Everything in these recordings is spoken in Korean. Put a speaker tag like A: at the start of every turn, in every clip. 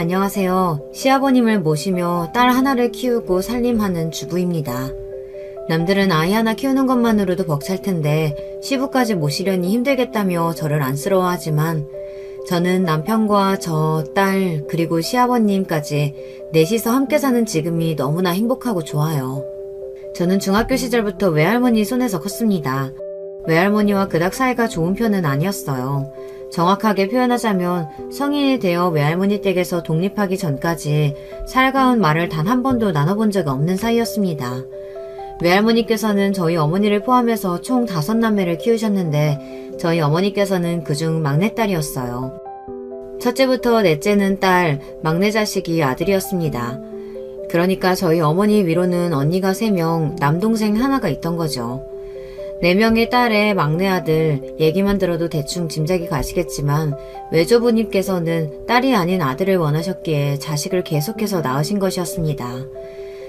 A: 안녕하세요. 시아버님을 모시며 딸 하나를 키우고 살림하는 주부입니다. 남들은 아이 하나 키우는 것만으로도 벅찰 텐데 시부까지 모시려니 힘들겠다며 저를 안쓰러워하지만 저는 남편과 저, 딸, 그리고 시아버님까지 넷이서 함께 사는 지금이 너무나 행복하고 좋아요. 저는 중학교 시절부터 외할머니 손에서 컸습니다. 외할머니와 그닥 사이가 좋은 편은 아니었어요. 정확하게 표현하자면 성인이 되어 외할머니 댁에서 독립하기 전까지 살가운 말을 단 한 번도 나눠본 적이 없는 사이였습니다. 외할머니께서는 저희 어머니를 포함해서 총 5남매를 키우셨는데 저희 어머니께서는 그중 막내딸이었어요. 첫째부터 넷째는 딸, 막내 자식이 아들이었습니다. 그러니까 저희 어머니 위로는 언니가 3명, 남동생 하나가 있던 거죠. 4명의 딸의 막내 아들, 얘기만 들어도 대충 짐작이 가시겠지만 외조부님께서는 딸이 아닌 아들을 원하셨기에 자식을 계속해서 낳으신 것이었습니다.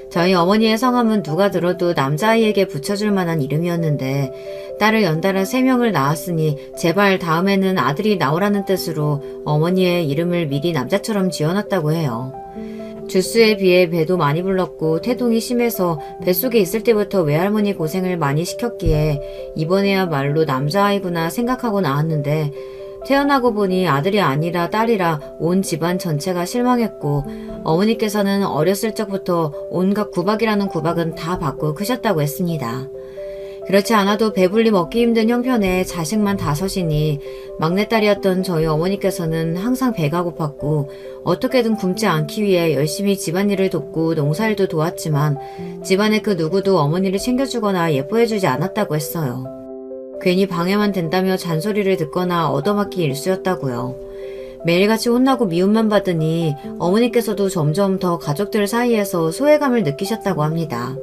A: 저희 어머니의 성함은 누가 들어도 남자아이에게 붙여줄 만한 이름이었는데 딸을 연달아 3명을 낳았으니 제발 다음에는 아들이 나오라는 뜻으로 어머니의 이름을 미리 남자처럼 지어놨다고 해요. 주수에 비해 배도 많이 불렀고 태동이 심해서 뱃속에 있을 때부터 외할머니 고생을 많이 시켰기에 이번에야말로 남자아이구나 생각하고 낳았는데 태어나고 보니 아들이 아니라 딸이라 온 집안 전체가 실망했고 어머니께서는 어렸을 적부터 온갖 구박이라는 구박은 다 받고 크셨다고 했습니다. 그렇지 않아도 배불리 먹기 힘든 형편에 자식만 5이니 막내딸이었던 저희 어머니께서는 항상 배가 고팠고 어떻게든 굶지 않기 위해 열심히 집안일을 돕고 농사일도 도왔지만 집안의 그 누구도 어머니를 챙겨주거나 예뻐해주지 않았다고 했어요. 괜히 방해만 된다며 잔소리를 듣거나 얻어맞기 일쑤였다고요. 매일같이 혼나고 미움만 받으니 어머니께서도 점점 더 가족들 사이에서 소외감을 느끼셨다고 합니다.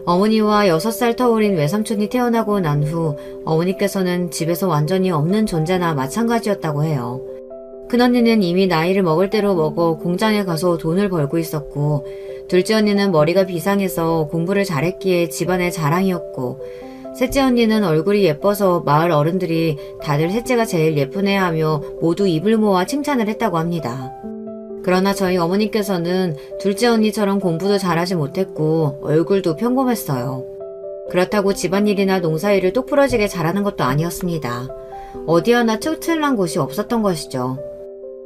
A: 어머니와 6살 터울인 외삼촌이 태어나고 난 후 어머니께서는 집에서 완전히 없는 존재나 마찬가지였다고 해요. 큰언니는 이미 나이를 먹을 대로 먹어 공장에 가서 돈을 벌고 있었고 둘째 언니는 머리가 비상해서 공부를 잘했기에 집안의 자랑이었고 셋째 언니는 얼굴이 예뻐서 마을 어른들이 다들 셋째가 제일 예쁘네 하며 모두 입을 모아 칭찬을 했다고 합니다. 그러나 저희 어머니께서는 둘째 언니처럼 공부도 잘하지 못했고 얼굴도 평범했어요. 그렇다고 집안일이나 농사일을 똑부러지게 잘하는 것도 아니었습니다. 어디 하나 툴툴한 곳이 없었던 것이죠.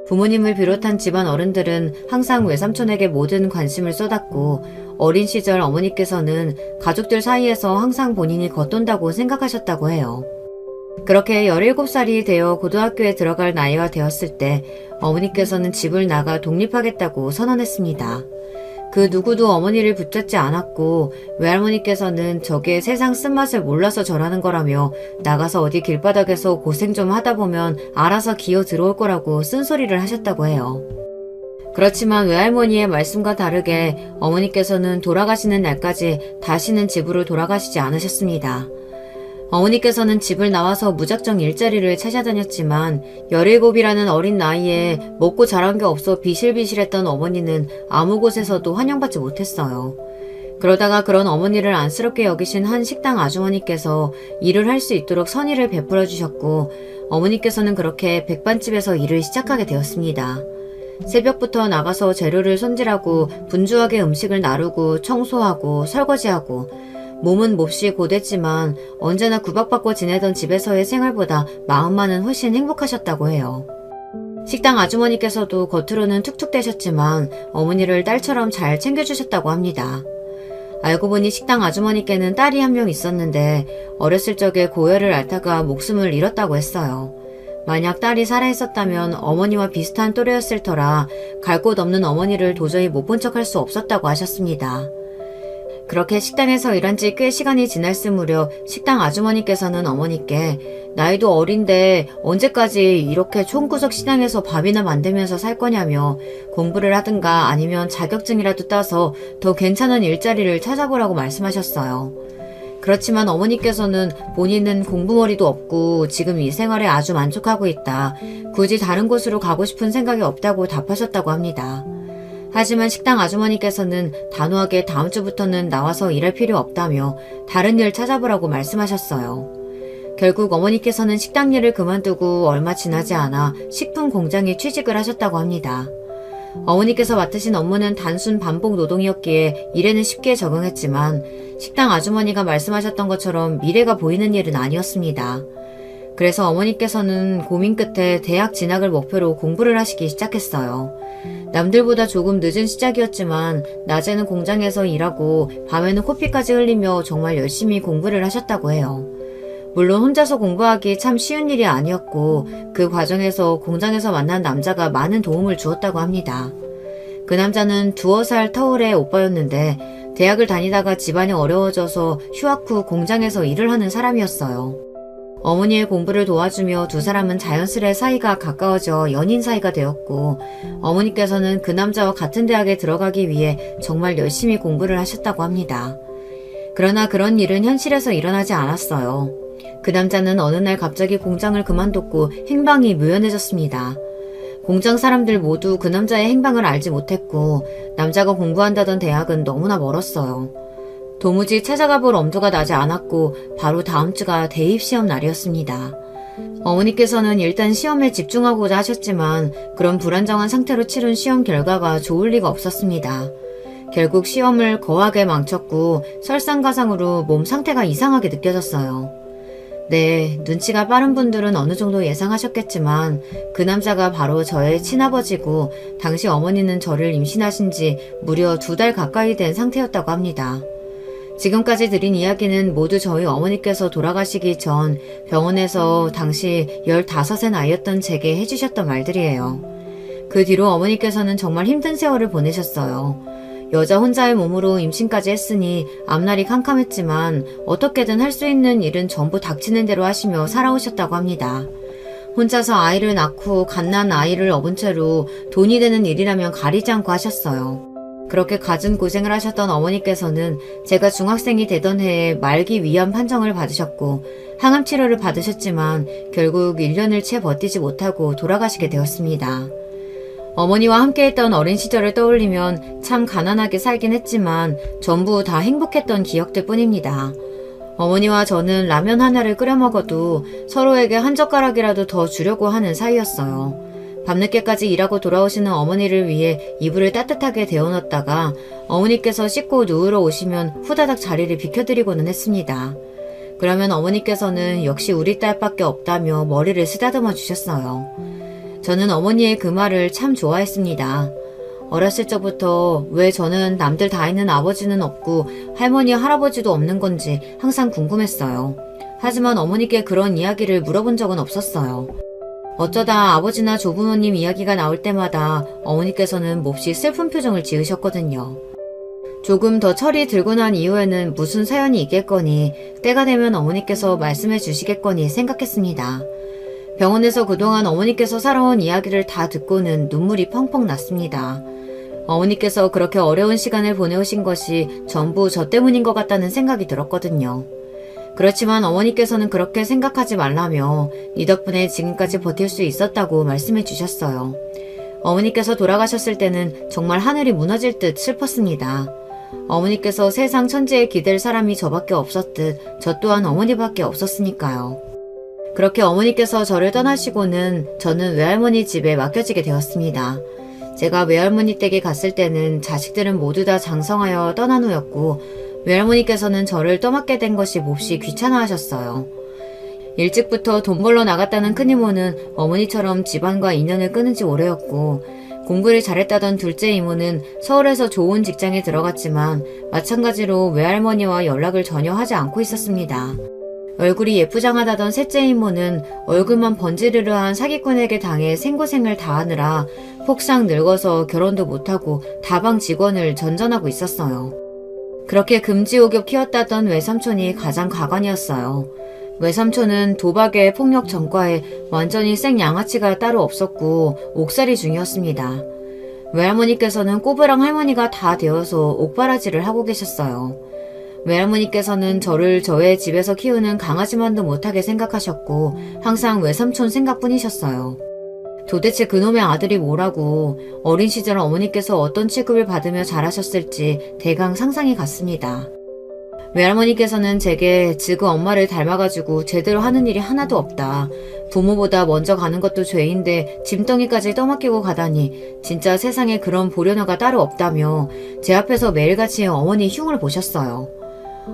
A: 부모님을 비롯한 집안 어른들은 항상 외삼촌에게 모든 관심을 쏟았고 어린 시절 어머니께서는 가족들 사이에서 항상 본인이 겉돈다고 생각하셨다고 해요. 그렇게 17살이 되어 고등학교에 들어갈 나이가 되었을 때 어머니께서는 집을 나가 독립하겠다고 선언했습니다. 그 누구도 어머니를 붙잡지 않았고 외할머니께서는 저게 세상 쓴맛을 몰라서 저라는 거라며 나가서 어디 길바닥에서 고생 좀 하다 보면 알아서 기어 들어올 거라고 쓴소리를 하셨다고 해요. 그렇지만 외할머니의 말씀과 다르게 어머니께서는 돌아가시는 날까지 다시는 집으로 돌아가시지 않으셨습니다. 어머니께서는 집을 나와서 무작정 일자리를 찾아다녔지만 17이라는 어린 나이에 먹고 자란 게 없어 비실비실했던 어머니는 아무 곳에서도 환영받지 못했어요. 그러다가 그런 어머니를 안쓰럽게 여기신 한 식당 아주머니께서 일을 할 수 있도록 선의를 베풀어 주셨고 어머니께서는 그렇게 백반집에서 일을 시작하게 되었습니다. 새벽부터 나가서 재료를 손질하고 분주하게 음식을 나르고 청소하고 설거지하고 몸은 몹시 고됐지만 언제나 구박받고 지내던 집에서의 생활보다 마음만은 훨씬 행복하셨다고 해요. 식당 아주머니께서도 겉으로는 툭툭대셨지만 어머니를 딸처럼 잘 챙겨주셨다고 합니다. 알고 보니 식당 아주머니께는 딸이 1명 있었는데 어렸을 적에 고열을 앓다가 목숨을 잃었다고 했어요. 만약 딸이 살아있었다면 어머니와 비슷한 또래였을 터라 갈 곳 없는 어머니를 도저히 못 본 척할 수 없었다고 하셨습니다. 그렇게 식당에서 일한 지 꽤 시간이 지났을 무렵 식당 아주머니께서는 어머니께 나이도 어린데 언제까지 이렇게 총구석 시장에서 밥이나 만들면서 살 거냐며 공부를 하든가 아니면 자격증이라도 따서 더 괜찮은 일자리를 찾아보라고 말씀하셨어요. 그렇지만 어머니께서는 본인은 공부머리도 없고 지금 이 생활에 아주 만족하고 있다. 굳이 다른 곳으로 가고 싶은 생각이 없다고 답하셨다고 합니다. 하지만 식당 아주머니께서는 단호하게 다음 주부터는 나와서 일할 필요 없다며 다른 일 찾아보라고 말씀하셨어요. 결국 어머니께서는 식당 일을 그만두고 얼마 지나지 않아 식품 공장에 취직을 하셨다고 합니다. 어머니께서 맡으신 업무는 단순 반복 노동이었기에 일에는 쉽게 적응했지만 식당 아주머니가 말씀하셨던 것처럼 미래가 보이는 일은 아니었습니다. 그래서 어머니께서는 고민 끝에 대학 진학을 목표로 공부를 하시기 시작했어요. 남들보다 조금 늦은 시작이었지만 낮에는 공장에서 일하고 밤에는 코피까지 흘리며 정말 열심히 공부를 하셨다고 해요. 물론 혼자서 공부하기 참 쉬운 일이 아니었고 그 과정에서 공장에서 만난 남자가 많은 도움을 주었다고 합니다. 그 남자는 2살 터울의 오빠였는데 대학을 다니다가 집안이 어려워져서 휴학 후 공장에서 일을 하는 사람이었어요. 어머니의 공부를 도와주며 두 사람은 자연스레 사이가 가까워져 연인 사이가 되었고 어머니께서는 그 남자와 같은 대학에 들어가기 위해 정말 열심히 공부를 하셨다고 합니다. 그러나 그런 일은 현실에서 일어나지 않았어요. 그 남자는 어느 날 갑자기 공장을 그만뒀고 행방이 묘연해졌습니다. 공장 사람들 모두 그 남자의 행방을 알지 못했고 남자가 공부한다던 대학은 너무나 멀었어요. 도무지 찾아가 볼 엄두가 나지 않았고 바로 다음 주가 대입시험 날이었습니다. 어머니께서는 일단 시험에 집중하고자 하셨지만 그런 불안정한 상태로 치른 시험 결과가 좋을 리가 없었습니다. 결국 시험을 거하게 망쳤고 설상가상으로 몸 상태가 이상하게 느껴졌어요. 네, 눈치가 빠른 분들은 어느 정도 예상하셨겠지만 그 남자가 바로 저의 친아버지고 당시 어머니는 저를 임신하신 지 무려 2달 가까이 된 상태였다고 합니다. 지금까지 드린 이야기는 모두 저희 어머니께서 돌아가시기 전 병원에서 당시 15의 나이였던 제게 해주셨던 말들이에요. 그 뒤로 어머니께서는 정말 힘든 세월을 보내셨어요. 여자 혼자의 몸으로 임신까지 했으니 앞날이 캄캄했지만 어떻게든 할 수 있는 일은 전부 닥치는 대로 하시며 살아오셨다고 합니다. 혼자서 아이를 낳고 갓난 아이를 업은 채로 돈이 되는 일이라면 가리지 않고 하셨어요. 그렇게 갖은 고생을 하셨던 어머니께서는 제가 중학생이 되던 해에 말기 위암 판정을 받으셨고 항암 치료를 받으셨지만 결국 1년을 채 버티지 못하고 돌아가시게 되었습니다. 어머니와 함께했던 어린 시절을 떠올리면 참 가난하게 살긴 했지만 전부 다 행복했던 기억들 뿐입니다. 어머니와 저는 라면 하나를 끓여 먹어도 서로에게 한 젓가락이라도 더 주려고 하는 사이였어요. 밤늦게까지 일하고 돌아오시는 어머니를 위해 이불을 따뜻하게 데워놓다가 어머니께서 씻고 누우러 오시면 후다닥 자리를 비켜드리고는 했습니다. 그러면 어머니께서는 역시 우리 딸밖에 없다며 머리를 쓰다듬어 주셨어요. 저는 어머니의 그 말을 참 좋아했습니다. 어렸을 적부터 왜 저는 남들 다 있는 아버지는 없고 할머니 할아버지도 없는 건지 항상 궁금했어요. 하지만 어머니께 그런 이야기를 물어본 적은 없었어요. 어쩌다 아버지나 조부모님 이야기가 나올 때마다 어머니께서는 몹시 슬픈 표정을 지으셨거든요. 조금 더 철이 들고 난 이후에는 무슨 사연이 있겠거니 때가 되면 어머니께서 말씀해 주시겠거니 생각했습니다. 병원에서 그동안 어머니께서 살아온 이야기를 다 듣고는 눈물이 펑펑 났습니다. 어머니께서 그렇게 어려운 시간을 보내오신 것이 전부 저 때문인 것 같다는 생각이 들었거든요. 그렇지만 어머니께서는 그렇게 생각하지 말라며 네 덕분에 지금까지 버틸 수 있었다고 말씀해 주셨어요. 어머니께서 돌아가셨을 때는 정말 하늘이 무너질 듯 슬펐습니다. 어머니께서 세상 천지에 기댈 사람이 저밖에 없었듯 저 또한 어머니밖에 없었으니까요. 그렇게 어머니께서 저를 떠나시고는 저는 외할머니 집에 맡겨지게 되었습니다. 제가 외할머니 댁에 갔을 때는 자식들은 모두 다 장성하여 떠난 후였고 외할머니께서는 저를 떠맡게 된 것이 몹시 귀찮아하셨어요. 일찍부터 돈 벌러 나갔다는 큰이모는 어머니처럼 집안과 인연을 끊은 지 오래였고 공부를 잘했다던 둘째 이모는 서울에서 좋은 직장에 들어갔지만 마찬가지로 외할머니와 연락을 전혀 하지 않고 있었습니다. 얼굴이 예쁘장하다던 셋째 이모는 얼굴만 번지르르한 사기꾼에게 당해 생고생을 다하느라 폭삭 늙어서 결혼도 못하고 다방 직원을 전전하고 있었어요. 그렇게 금지옥엽 키웠다던 외삼촌이 가장 가관이었어요. 외삼촌은 도박에 폭력 전과에 완전히 생 양아치가 따로 없었고 옥살이 중이었습니다. 외할머니께서는 꼬부랑 할머니가 다 되어서 옥바라지를 하고 계셨어요. 외할머니께서는 저를 저의 집에서 키우는 강아지만도 못하게 생각하셨고 항상 외삼촌 생각뿐이셨어요. 도대체 그놈의 아들이 뭐라고 어린 시절 어머니께서 어떤 취급을 받으며 자라셨을지 대강 상상이 갔습니다. 외할머니께서는 제게 지그 엄마를 닮아가지고 제대로 하는 일이 하나도 없다. 부모보다 먼저 가는 것도 죄인데 짐덩이까지 떠맡기고 가다니 진짜 세상에 그런 보려너가 따로 없다며 제 앞에서 매일같이 어머니 흉을 보셨어요.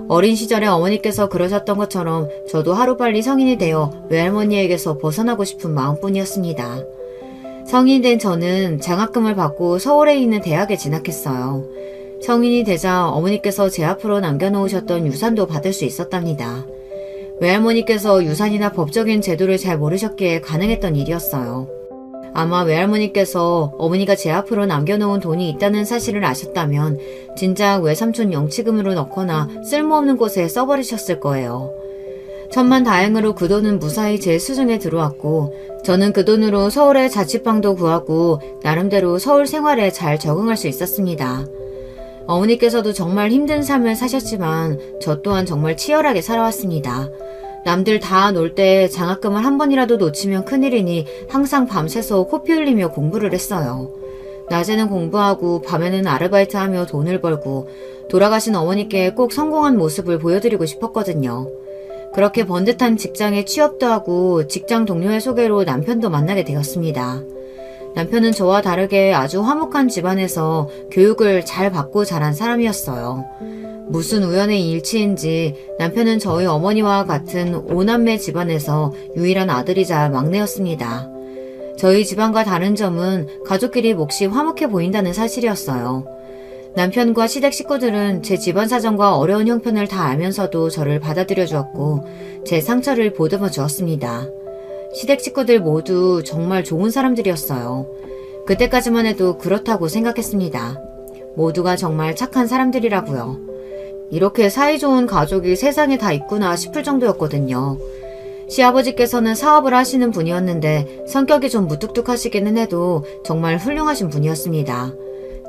A: 어린 시절에 어머니께서 그러셨던 것처럼 저도 하루빨리 성인이 되어 외할머니에게서 벗어나고 싶은 마음뿐이었습니다. 성인이 된 저는 장학금을 받고 서울에 있는 대학에 진학했어요. 성인이 되자 어머니께서 제 앞으로 남겨놓으셨던 유산도 받을 수 있었답니다. 외할머니께서 유산이나 법적인 제도를 잘 모르셨기에 가능했던 일이었어요. 아마 외할머니께서 어머니가 제 앞으로 남겨놓은 돈이 있다는 사실을 아셨다면 진작 외삼촌 영치금으로 넣거나 쓸모없는 곳에 써버리셨을 거예요. 천만다행으로 그 돈은 무사히 제 수중에 들어왔고 저는 그 돈으로 서울에 자취방도 구하고 나름대로 서울 생활에 잘 적응할 수 있었습니다. 어머니께서도 정말 힘든 삶을 사셨지만 저 또한 정말 치열하게 살아왔습니다. 남들 다 놀 때 장학금을 한 번이라도 놓치면 큰일이니 항상 밤새서 코피 흘리며 공부를 했어요. 낮에는 공부하고 밤에는 아르바이트하며 돈을 벌고 돌아가신 어머니께 꼭 성공한 모습을 보여드리고 싶었거든요. 그렇게 번듯한 직장에 취업도 하고 직장 동료의 소개로 남편도 만나게 되었습니다. 남편은 저와 다르게 아주 화목한 집안에서 교육을 잘 받고 자란 사람이었어요. 무슨 우연의 일치인지 남편은 저희 어머니와 같은 5남매 집안에서 유일한 아들이자 막내였습니다. 저희 집안과 다른 점은 가족끼리 몫이 화목해 보인다는 사실이었어요. 남편과 시댁 식구들은 제 집안 사정과 어려운 형편을 다 알면서도 저를 받아들여 주었고 제 상처를 보듬어 주었습니다. 시댁 식구들 모두 정말 좋은 사람들이었어요. 그때까지만 해도 그렇다고 생각했습니다. 모두가 정말 착한 사람들이라고요. 이렇게 사이좋은 가족이 세상에 다 있구나 싶을 정도였거든요. 시아버지께서는 사업을 하시는 분이었는데 성격이 좀 무뚝뚝하시기는 해도 정말 훌륭하신 분이었습니다.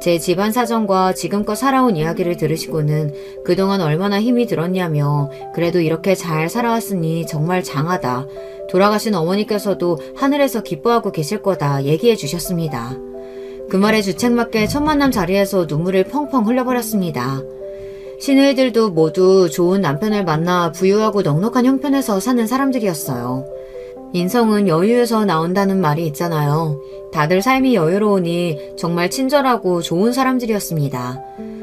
A: 제 집안 사정과 지금껏 살아온 이야기를 들으시고는 그동안 얼마나 힘이 들었냐며 그래도 이렇게 잘 살아왔으니 정말 장하다. 돌아가신 어머니께서도 하늘에서 기뻐하고 계실 거다 얘기해 주셨습니다. 그 말에 주책맞게 첫 만남 자리에서 눈물을 펑펑 흘려버렸습니다. 시누이들도 모두 좋은 남편을 만나 부유하고 넉넉한 형편에서 사는 사람들이었어요. 인성은 여유에서 나온다는 말이 있잖아요. 다들 삶이 여유로우니 정말 친절하고 좋은 사람들이었습니다.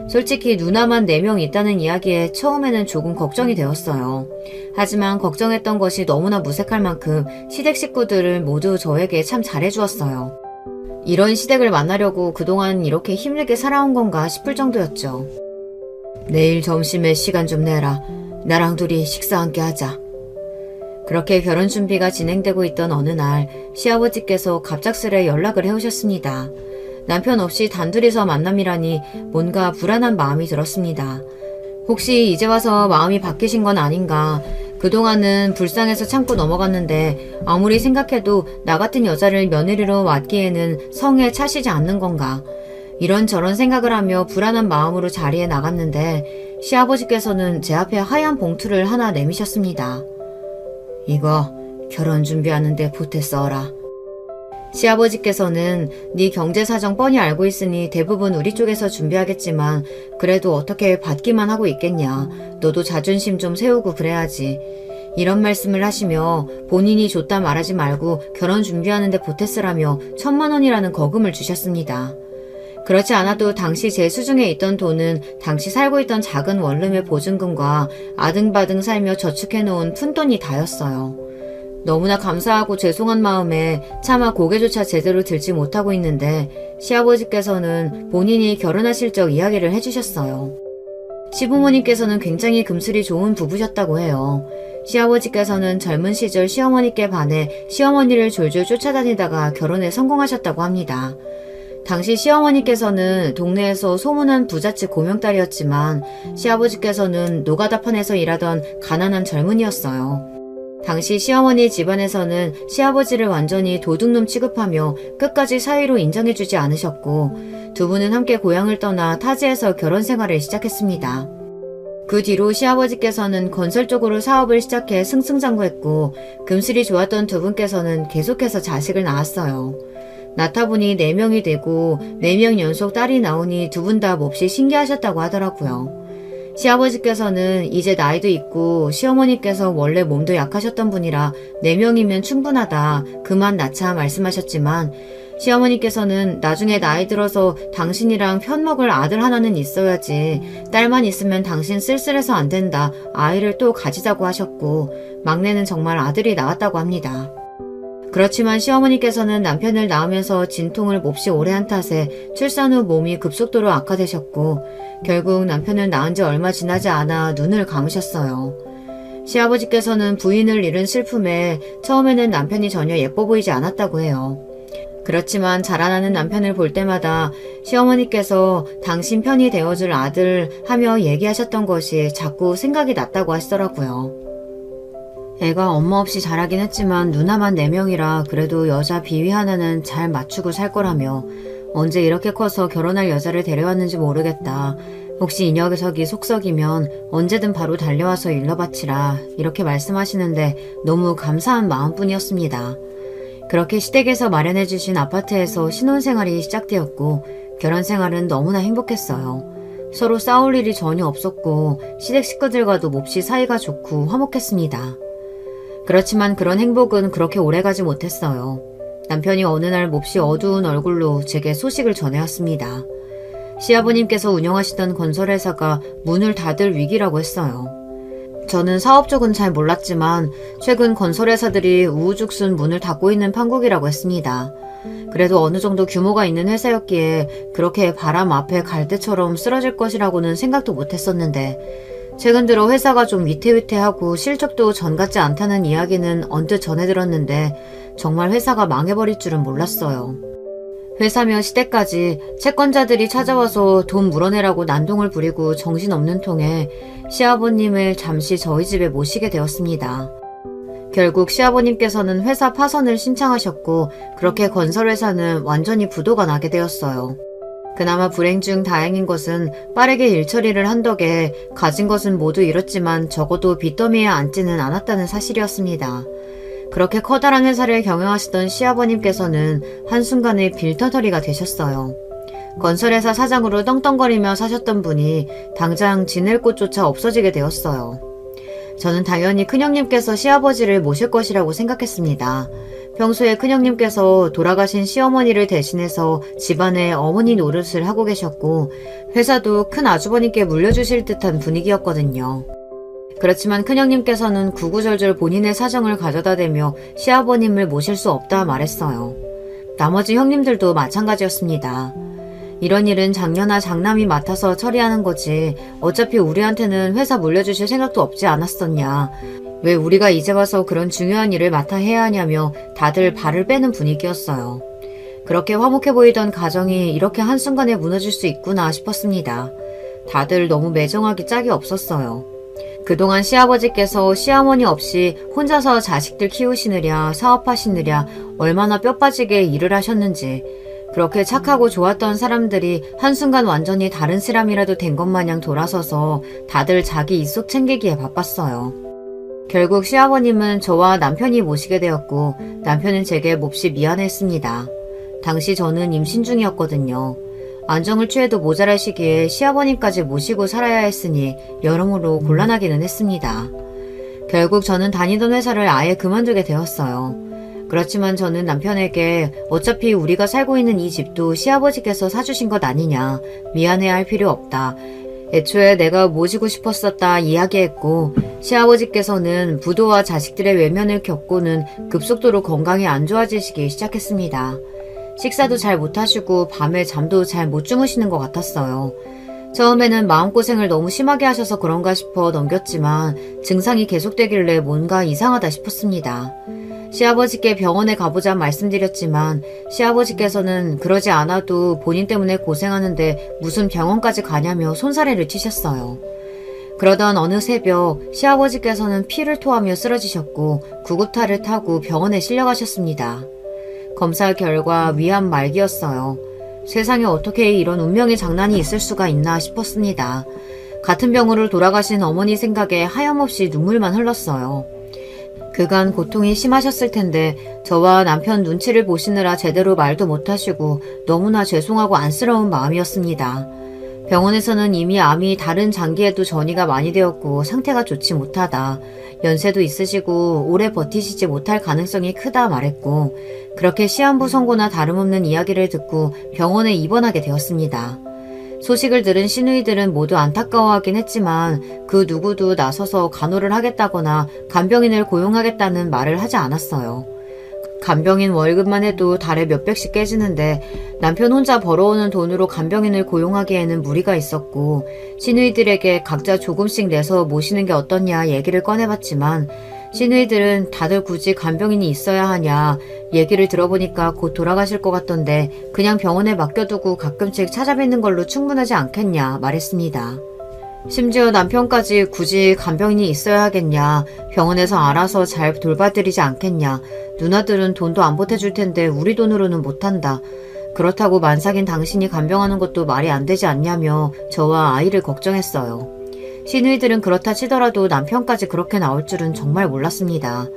A: 솔직히 누나만 4명 있다는 이야기에 처음에는 조금 걱정이 되었어요. 하지만 걱정했던 것이 너무나 무색할 만큼 시댁 식구들을 모두 저에게 참 잘해주었어요. 이런 시댁을 만나려고 그동안 이렇게 힘들게 살아온 건가 싶을 정도였죠. 내일 점심에 시간 좀 내라. 나랑 둘이 식사 함께 하자. 그렇게 결혼 준비가 진행되고 있던 어느 날 시아버지께서 갑작스레 연락을 해오셨습니다. 남편 없이 단둘이서 만남이라니 뭔가 불안한 마음이 들었습니다. 혹시 이제 와서 마음이 바뀌신 건 아닌가. 그동안은 불쌍해서 참고 넘어갔는데 아무리 생각해도 나 같은 여자를 며느리로 맡기에는 성에 차시지 않는 건가. 이런저런 생각을 하며 불안한 마음으로 자리에 나갔는데 시아버지께서는 제 앞에 하얀 봉투를 하나 내미셨습니다. 이거 결혼 준비하는데 보태 써라. 시아버지께서는 네 경제사정 뻔히 알고 있으니 대부분 우리 쪽에서 준비하겠지만 그래도 어떻게 받기만 하고 있겠냐. 너도 자존심 좀 세우고 그래야지. 이런 말씀을 하시며 본인이 줬다 말하지 말고 결혼 준비하는데 보태 쓰라며 1,000만 원이라는 거금을 주셨습니다. 그렇지 않아도 당시 제 수중에 있던 돈은 당시 살고 있던 작은 원룸의 보증금과 아등바등 살며 저축해놓은 푼돈이 다였어요. 너무나 감사하고 죄송한 마음에 차마 고개조차 제대로 들지 못하고 있는데 시아버지께서는 본인이 결혼하실 적 이야기를 해주셨어요. 시부모님께서는 굉장히 금슬이 좋은 부부셨다고 해요. 시아버지께서는 젊은 시절 시어머니께 반해 시어머니를 졸졸 쫓아다니다가 결혼에 성공하셨다고 합니다. 당시 시어머니께서는 동네에서 소문난 부잣집 고명딸이었지만 시아버지께서는 노가다판에서 일하던 가난한 젊은이였어요. 당시 시어머니 집안에서는 시아버지를 완전히 도둑놈 취급하며 끝까지 사위로 인정해주지 않으셨고 두 분은 함께 고향을 떠나 타지에서 결혼 생활을 시작했습니다. 그 뒤로 시아버지께서는 건설 쪽으로 사업을 시작해 승승장구했고 금슬이 좋았던 두 분께서는 계속해서 자식을 낳았어요. 낳다 보니 4명이 되고 4명 연속 딸이 나오니 두 분 다 몹시 신기하셨다고 하더라고요. 시아버지께서는 이제 나이도 있고 시어머니께서 원래 몸도 약하셨던 분이라 4명이면 충분하다. 그만 낳자 말씀하셨지만 시어머니께서는 나중에 나이 들어서 당신이랑 편먹을 아들 하나는 있어야지. 딸만 있으면 당신 쓸쓸해서 안 된다. 아이를 또 가지자고 하셨고 막내는 정말 아들이 나왔다고 합니다. 그렇지만 시어머니께서는 남편을 낳으면서 진통을 몹시 오래 한 탓에 출산 후 몸이 급속도로 악화되셨고 결국 남편을 낳은 지 얼마 지나지 않아 눈을 감으셨어요. 시아버지께서는 부인을 잃은 슬픔에 처음에는 남편이 전혀 예뻐 보이지 않았다고 해요. 그렇지만 자라나는 남편을 볼 때마다 시어머니께서 당신 편이 되어줄 아들 하며 얘기하셨던 것이 자꾸 생각이 났다고 하시더라고요. 애가 엄마 없이 자라긴 했지만 누나만 4명이라 그래도 여자 비위 하나는 잘 맞추고 살 거라며 언제 이렇게 커서 결혼할 여자를 데려왔는지 모르겠다. 혹시 이 녀석이 속썩이면 언제든 바로 달려와서 일러바치라 이렇게 말씀하시는데 너무 감사한 마음뿐이었습니다. 그렇게 시댁에서 마련해주신 아파트에서 신혼생활이 시작되었고 결혼생활은 너무나 행복했어요. 서로 싸울 일이 전혀 없었고 시댁 식구들과도 몹시 사이가 좋고 화목했습니다. 그렇지만 그런 행복은 그렇게 오래가지 못했어요. 남편이 어느 날 몹시 어두운 얼굴로 제게 소식을 전해왔습니다. 시아버님께서 운영하시던 건설회사가 문을 닫을 위기라고 했어요. 저는 사업 쪽은 잘 몰랐지만 최근 건설회사들이 우후죽순 문을 닫고 있는 판국이라고 했습니다. 그래도 어느 정도 규모가 있는 회사였기에 그렇게 바람 앞에 갈대처럼 쓰러질 것이라고는 생각도 못했었는데 최근 들어 회사가 좀 위태위태하고 실적도 전 같지 않다는 이야기는 언뜻 전해 들었는데 정말 회사가 망해버릴 줄은 몰랐어요. 회사며 시댁까지 채권자들이 찾아와서 돈 물어내라고 난동을 부리고 정신없는 통에 시아버님을 잠시 저희 집에 모시게 되었습니다. 결국 시아버님께서는 회사 파산을 신청하셨고 그렇게 건설회사는 완전히 부도가 나게 되었어요. 그나마 불행 중 다행인 것은 빠르게 일처리를 한 덕에 가진 것은 모두 잃었지만 적어도 빚더미에 앉지는 않았다는 사실이었습니다. 그렇게 커다란 회사를 경영하시던 시아버님께서는 한순간에 빌터터리가 되셨어요. 건설회사 사장으로 떵떵거리며 사셨던 분이 당장 지낼 곳조차 없어지게 되었어요. 저는 당연히 큰형님께서 시아버지를 모실 것이라고 생각했습니다. 평소에 큰형님께서 돌아가신 시어머니를 대신해서 집안의 어머니 노릇을 하고 계셨고 회사도 큰 아주버님께 물려주실 듯한 분위기였거든요. 그렇지만 큰형님께서는 구구절절 본인의 사정을 가져다 대며 시아버님을 모실 수 없다 말했어요. 나머지 형님들도 마찬가지였습니다. 이런 일은 장녀나 장남이 맡아서 처리하는 거지 어차피 우리한테는 회사 물려주실 생각도 없지 않았었냐. 왜 우리가 이제 와서 그런 중요한 일을 맡아 해야 하냐며 다들 발을 빼는 분위기였어요. 그렇게 화목해 보이던 가정이 이렇게 한순간에 무너질 수 있구나 싶었습니다. 다들 너무 매정하기 짝이 없었어요. 그동안 시아버지께서 시어머니 없이 혼자서 자식들 키우시느랴 사업하시느랴 얼마나 뼈빠지게 일을 하셨는지 그렇게 착하고 좋았던 사람들이 한순간 완전히 다른 사람이라도 된 것 마냥 돌아서서 다들 자기 이속 챙기기에 바빴어요. 결국 시아버님은 저와 남편이 모시게 되었고 남편은 제게 몹시 미안했습니다. 당시 저는 임신 중이었거든요. 안정을 취해도 모자랄 시기에 시아버님까지 모시고 살아야 했으니 여러모로 곤란하기는 했습니다. 결국 저는 다니던 회사를 아예 그만두게 되었어요. 그렇지만 저는 남편에게 어차피 우리가 살고 있는 이 집도 시아버지께서 사주신 것 아니냐, 미안해할 필요 없다. 애초에 내가 모시고 싶었었다 이야기했고 시아버지께서는 부도와 자식들의 외면을 겪고는 급속도로 건강이 안 좋아지시기 시작했습니다. 식사도 잘 못하시고 밤에 잠도 잘 못 주무시는 것 같았어요. 처음에는 마음고생을 너무 심하게 하셔서 그런가 싶어 넘겼지만 증상이 계속되길래 뭔가 이상하다 싶었습니다. 시아버지께 병원에 가보자 말씀드렸지만 시아버지께서는 그러지 않아도 본인 때문에 고생하는데 무슨 병원까지 가냐며 손사래를 치셨어요. 그러던 어느 새벽 시아버지께서는 피를 토하며 쓰러지셨고 구급차를 타고 병원에 실려가셨습니다. 검사 결과 위암 말기였어요. 세상에 어떻게 이런 운명의 장난이 있을 수가 있나 싶었습니다. 같은 병으로 돌아가신 어머니 생각에 하염없이 눈물만 흘렀어요. 그간 고통이 심하셨을 텐데 저와 남편 눈치를 보시느라 제대로 말도 못하시고 너무나 죄송하고 안쓰러운 마음이었습니다. 병원에서는 이미 암이 다른 장기에도 전이가 많이 되었고 상태가 좋지 못하다. 연세도 있으시고 오래 버티시지 못할 가능성이 크다 말했고, 그렇게 시한부 선고나 다름없는 이야기를 듣고 병원에 입원하게 되었습니다. 소식을 들은 시누이들은 모두 안타까워하긴 했지만 그 누구도 나서서 간호를 하겠다거나 간병인을 고용하겠다는 말을 하지 않았어요. 간병인 월급만 해도 달에 몇백씩 깨지는데 남편 혼자 벌어오는 돈으로 간병인을 고용하기에는 무리가 있었고, 시누이들에게 각자 조금씩 내서 모시는 게 어떻냐 얘기를 꺼내봤지만 시누이들은 다들 굳이 간병인이 있어야 하냐, 얘기를 들어보니까 곧 돌아가실 것 같던데 그냥 병원에 맡겨두고 가끔씩 찾아뵙는 걸로 충분하지 않겠냐 말했습니다. 심지어 남편까지 굳이 간병인이 있어야 하겠냐, 병원에서 알아서 잘 돌봐드리지 않겠냐, 누나들은 돈도 안 보태줄 텐데 우리 돈으로는 못한다, 그렇다고 만삭인 당신이 간병하는 것도 말이 안 되지 않냐며 저와 아이를 걱정했어요. 시누이들은 그렇다 치더라도 남편까지 그렇게 나올 줄은 정말 몰랐습니다.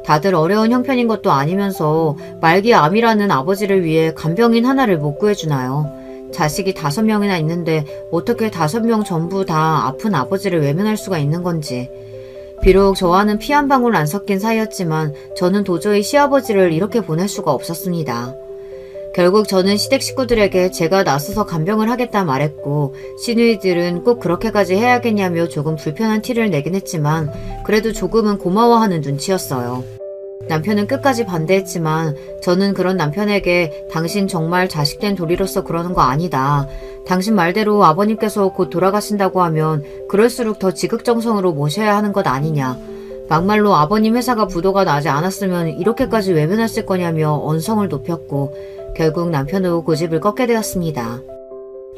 A: 다들 어려운 형편인 것도 아니면서 말기 암이라는 아버지를 위해 간병인 하나를 못 구해주나요? 자식이 5명이나 있는데 어떻게 5명 전부 다 아픈 아버지를 외면할 수가 있는 건지. 비록 저와는 피 한 방울 안 섞인 사이였지만 저는 도저히 시아버지를 이렇게 보낼 수가 없었습니다. 결국 저는 시댁 식구들에게 제가 나서서 간병을 하겠다 말했고, 시누이들은 꼭 그렇게까지 해야겠냐며 조금 불편한 티를 내긴 했지만 그래도 조금은 고마워하는 눈치였어요. 남편은 끝까지 반대했지만 저는 그런 남편에게 당신 정말 자식된 도리로서 그러는 거 아니다, 당신 말대로 아버님께서 곧 돌아가신다고 하면 그럴수록 더 지극정성으로 모셔야 하는 것 아니냐, 막말로 아버님 회사가 부도가 나지 않았으면 이렇게까지 외면했을 거냐며 언성을 높였고, 결국 남편도 고집을 꺾게 되었습니다.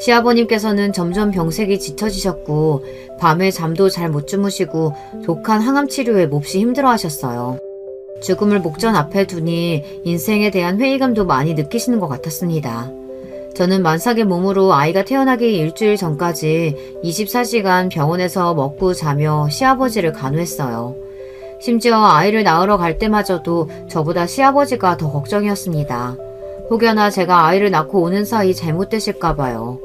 A: 시아버님께서는 점점 병색이 짙어지셨고 밤에 잠도 잘 못 주무시고 독한 항암 치료에 몹시 힘들어하셨어요. 죽음을 목전 앞에 두니 인생에 대한 회의감도 많이 느끼시는 것 같았습니다. 저는 만삭의 몸으로 아이가 태어나기 일주일 전까지 24시간 병원에서 먹고 자며 시아버지를 간호했어요. 심지어 아이를 낳으러 갈 때마저도 저보다 시아버지가 더 걱정이었습니다. 혹여나 제가 아이를 낳고 오는 사이 잘못되실까봐요.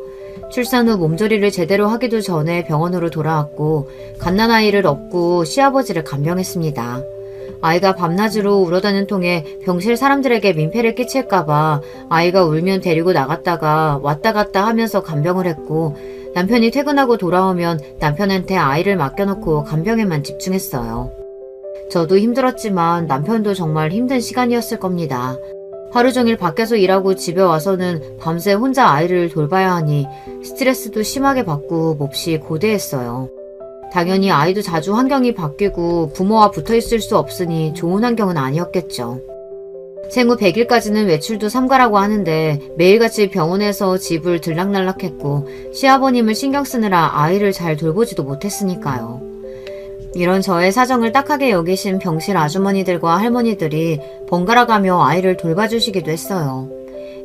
A: 출산 후 몸조리를 제대로 하기도 전에 병원으로 돌아왔고 갓난아이를 업고 시아버지를 간병했습니다. 아이가 밤낮으로 울어다는 통에 병실 사람들에게 민폐를 끼칠까봐 아이가 울면 데리고 나갔다가 왔다 갔다 하면서 간병을 했고, 남편이 퇴근하고 돌아오면 남편한테 아이를 맡겨놓고 간병에만 집중했어요. 저도 힘들었지만 남편도 정말 힘든 시간이었을 겁니다. 하루 종일 밖에서 일하고 집에 와서는 밤새 혼자 아이를 돌봐야 하니 스트레스도 심하게 받고 몹시 고대했어요. 당연히 아이도 자주 환경이 바뀌고 부모와 붙어있을 수 없으니 좋은 환경은 아니었겠죠. 생후 100일까지는 외출도 삼가라고 하는데 매일같이 병원에서 집을 들락날락했고 시아버님을 신경 쓰느라 아이를 잘 돌보지도 못했으니까요. 이런 저의 사정을 딱하게 여기신 병실 아주머니들과 할머니들이 번갈아 가며 아이를 돌봐주시기도 했어요.